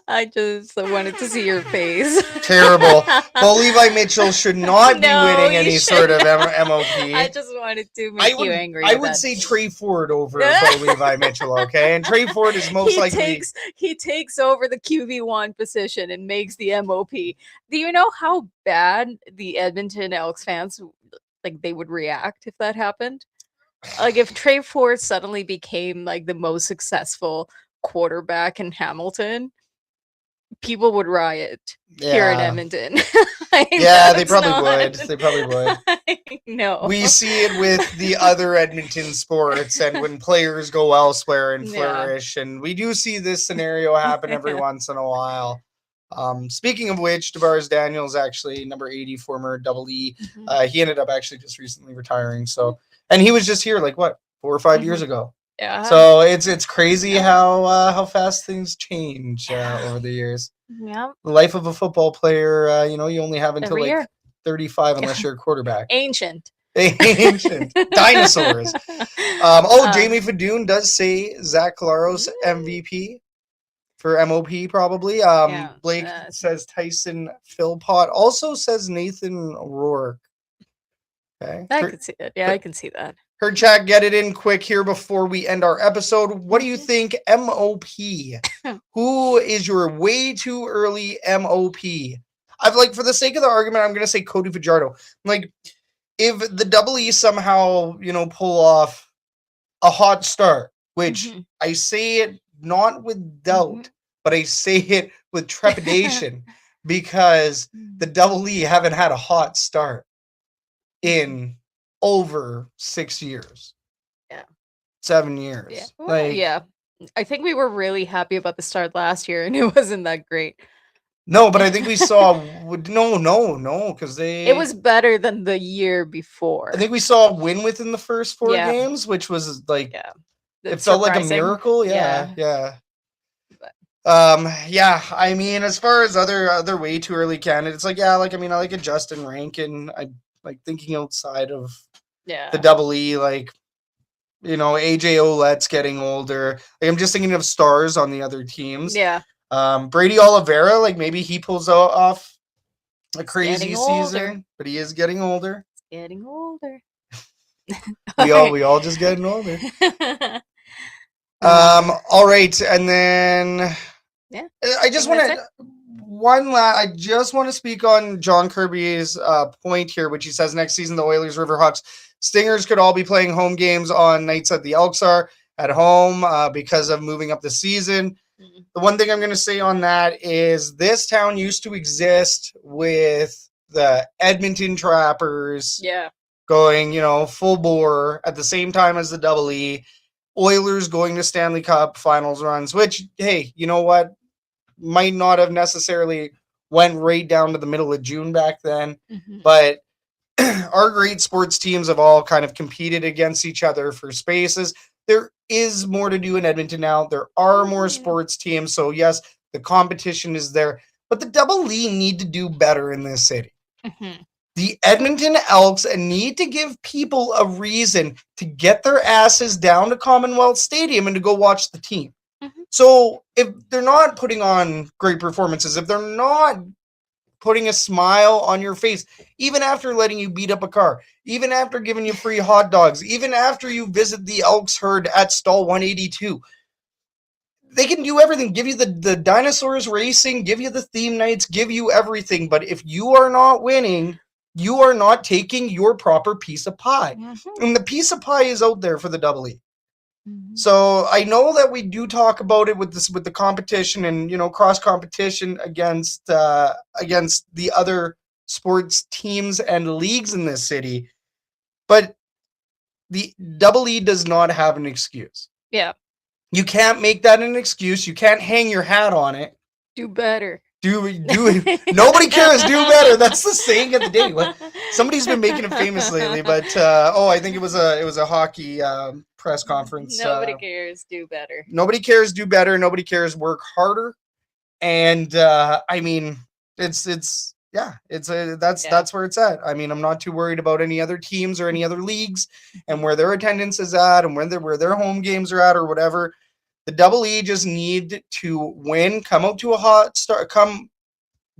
I just wanted to see your face. Terrible. Well, Levi Mitchell should not be winning any sort of MOP. I just wanted to make you angry. I would say Trey Ford over Levi Mitchell, okay? And Trey Ford is most likely... He takes over the QB1 position and makes the MOP. Do you know how bad the Edmonton Elks fans, like, they would react if that happened? Like, if Trey Ford suddenly became, like, the most successful quarterback in Hamilton, people would riot here in Edmonton. Yeah, they probably would. They probably would. No. We see it with the other Edmonton sports and when players go elsewhere and flourish. And we do see this scenario happen every once in a while. Speaking of which, Tavares Daniels, actually, number 80, former Double E, he ended up actually just recently retiring. So, and he was just here, like, what, 4 or 5 years ago? Yeah. So it's crazy how fast things change over the years. Yeah. The life of a football player, you only have until every like year. 35 unless you're a quarterback. Ancient. Dinosaurs. Jamie Fadoon does say Zach Collaros MVP for MOP probably. Blake says Tyson Philpott. Also says Nathan Rourke. Okay. I can see that. Yeah, I can see that. Her chat, get it in quick here before we end our episode. What do you think, MOP? Who is your way too early MOP? For the sake of the argument, I'm going to say Cody Fajardo. Like, if the Double E somehow, pull off a hot start, which I say it not with doubt, but I say it with trepidation because the Double E haven't had a hot start in over 6 years. Yeah. 7 years. Yeah. Well, I think we were really happy about the start last year and it wasn't that great. No, but I think we saw no, because it was better than the year before. I think we saw a win within the first 4 games, which was like it felt like a miracle. Yeah. Yeah, I mean, as far as other way too early candidates, like yeah, like I mean, I like a Justin Rankin. I like thinking outside of the double E, like AJ Ouellette's getting older. Like I'm just thinking of stars on the other teams. Yeah. Brady Oliveira, like maybe he pulls off a crazy getting season, older. but he is getting older. Getting older. We all just getting older. All right, and then yeah, I just want to I just want to speak on John Kirby's point here, which he says next season the Oilers, Riverhawks, Stingers could all be playing home games on nights that the Elks are at home because of moving up the season. Mm-hmm. The one thing I'm going to say on that is this town used to exist with the Edmonton Trappers going, full bore at the same time as the Double E. Oilers going to Stanley Cup finals runs, which, hey, you know what? Might not have necessarily went right down to the middle of June back then, but our great sports teams have all kind of competed against each other for spaces. There is more to do in Edmonton now. There are more sports teams. So yes, the competition is there, but the Double E need to do better in this city. The Edmonton Elks need to give people a reason to get their asses down to Commonwealth Stadium and to go watch the team. So if they're not putting on great performances, if they're not putting a smile on your face, even after letting you beat up a car, even after giving you free hot dogs, even after you visit the Elks herd at stall 182, they can do everything, give you the dinosaurs racing, give you the theme nights, give you everything. But if you are not winning, you are not taking your proper piece of pie. And the piece of pie is out there for the Double E. So I know that we do talk about it with the competition and cross competition against the other sports teams and leagues in this city, but the Double E does not have an excuse. Yeah, you can't make that an excuse. You can't hang your hat on it. Do better. Do it. Nobody cares. Do better. That's the saying of the day. Somebody's been making it famous lately, but I think it was a hockey press conference. Nobody cares. Do better. Nobody cares. Do better. Nobody cares. Work harder. And I mean, that's where it's at. I mean, I'm not too worried about any other teams or any other leagues and where their attendance is at and where their home games are at or whatever. The Double E just need to win, come out to a hot start,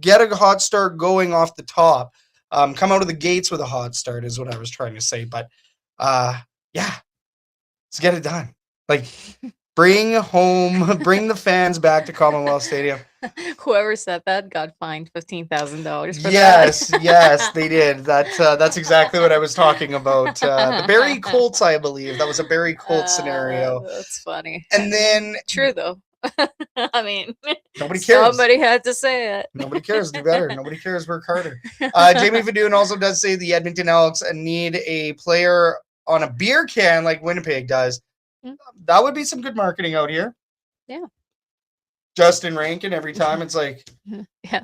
get a hot start going off the top, come out of the gates with a hot start is what I was trying to say. But let's get it done. Like bring the fans back to Commonwealth Stadium. Whoever said that got fined $15,000 for that. Yes, they did. That's exactly what I was talking about. The Barrie Colts, I believe. That was a Barrie Colts scenario. That's funny. And then true though. I mean, nobody cares. Somebody had to say it. Nobody cares. Do better. Nobody cares. Work harder. Jamie Fadoon also does say the Edmonton Elks need a player on a beer can like Winnipeg does. That would be some good marketing out here. Yeah. Justin Rankin every time. It's like. Yeah.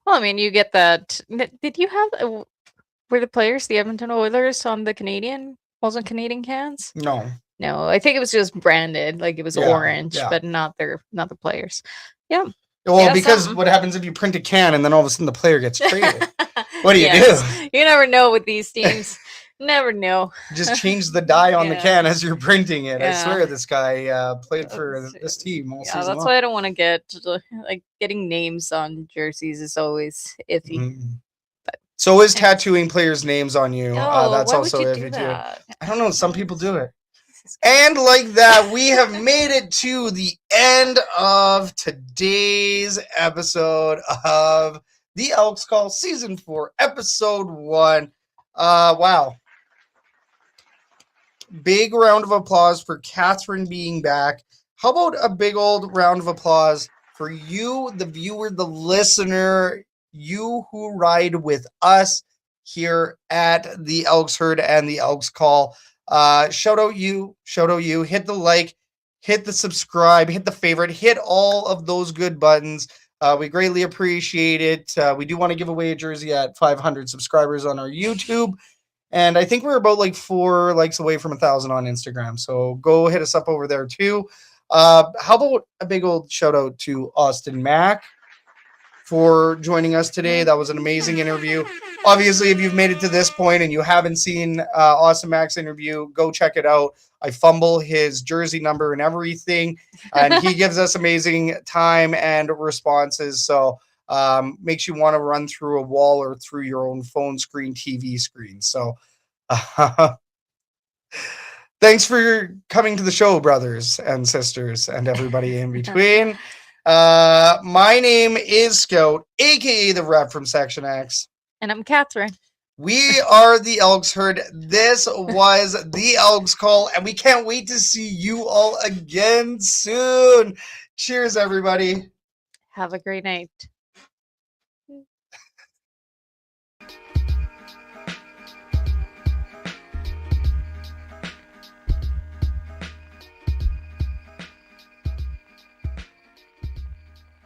Well, I mean, you get that. Did you have were the players, the Edmonton Oilers, on the Canadian cans? No. No, I think it was just branded, like it was orange, but not the players. Yeah. Well, because what happens if you print a can and then all of a sudden the player gets traded? What do you do? You never know with these teams. Never know. Just change the dye on the can as you're printing it. I swear this guy played for this team all season that's long. why I don't want to get getting names on jerseys is always iffy. But, so is tattooing players' names on you. That's also iffy too. I don't know. Some people do it. And like that, we have made it to the end of today's episode of the Elks Call Season 4, Episode 1. Wow. Big round of applause for Catherine being back. How about a big old round of applause for you, the viewer, the listener, you who ride with us here at the Elks Herd and the Elks Call. Shout out you. Hit the like, hit the subscribe, hit the favorite, hit all of those good buttons. We greatly appreciate it. We do want to give away a jersey at 500 subscribers on our YouTube. And I think we're about 4 likes away from 1,000 on Instagram. So go hit us up over there too. How about a big old shout out to Austin Mack for joining us today? That was an amazing interview. Obviously, if you've made it to this point and you haven't seen Austin Mack's interview, go check it out. I fumble his jersey number and everything, and he gives us amazing time and responses. So makes you want to run through a wall or through your own phone screen, TV screen. So thanks for coming to the show, brothers and sisters and everybody in between. My name is Scout, aka the rep from Section X. And I'm Catherine. We are the Elks Herd. This was the Elks Call, and we can't wait to see you all again soon. Cheers, everybody. Have a great night.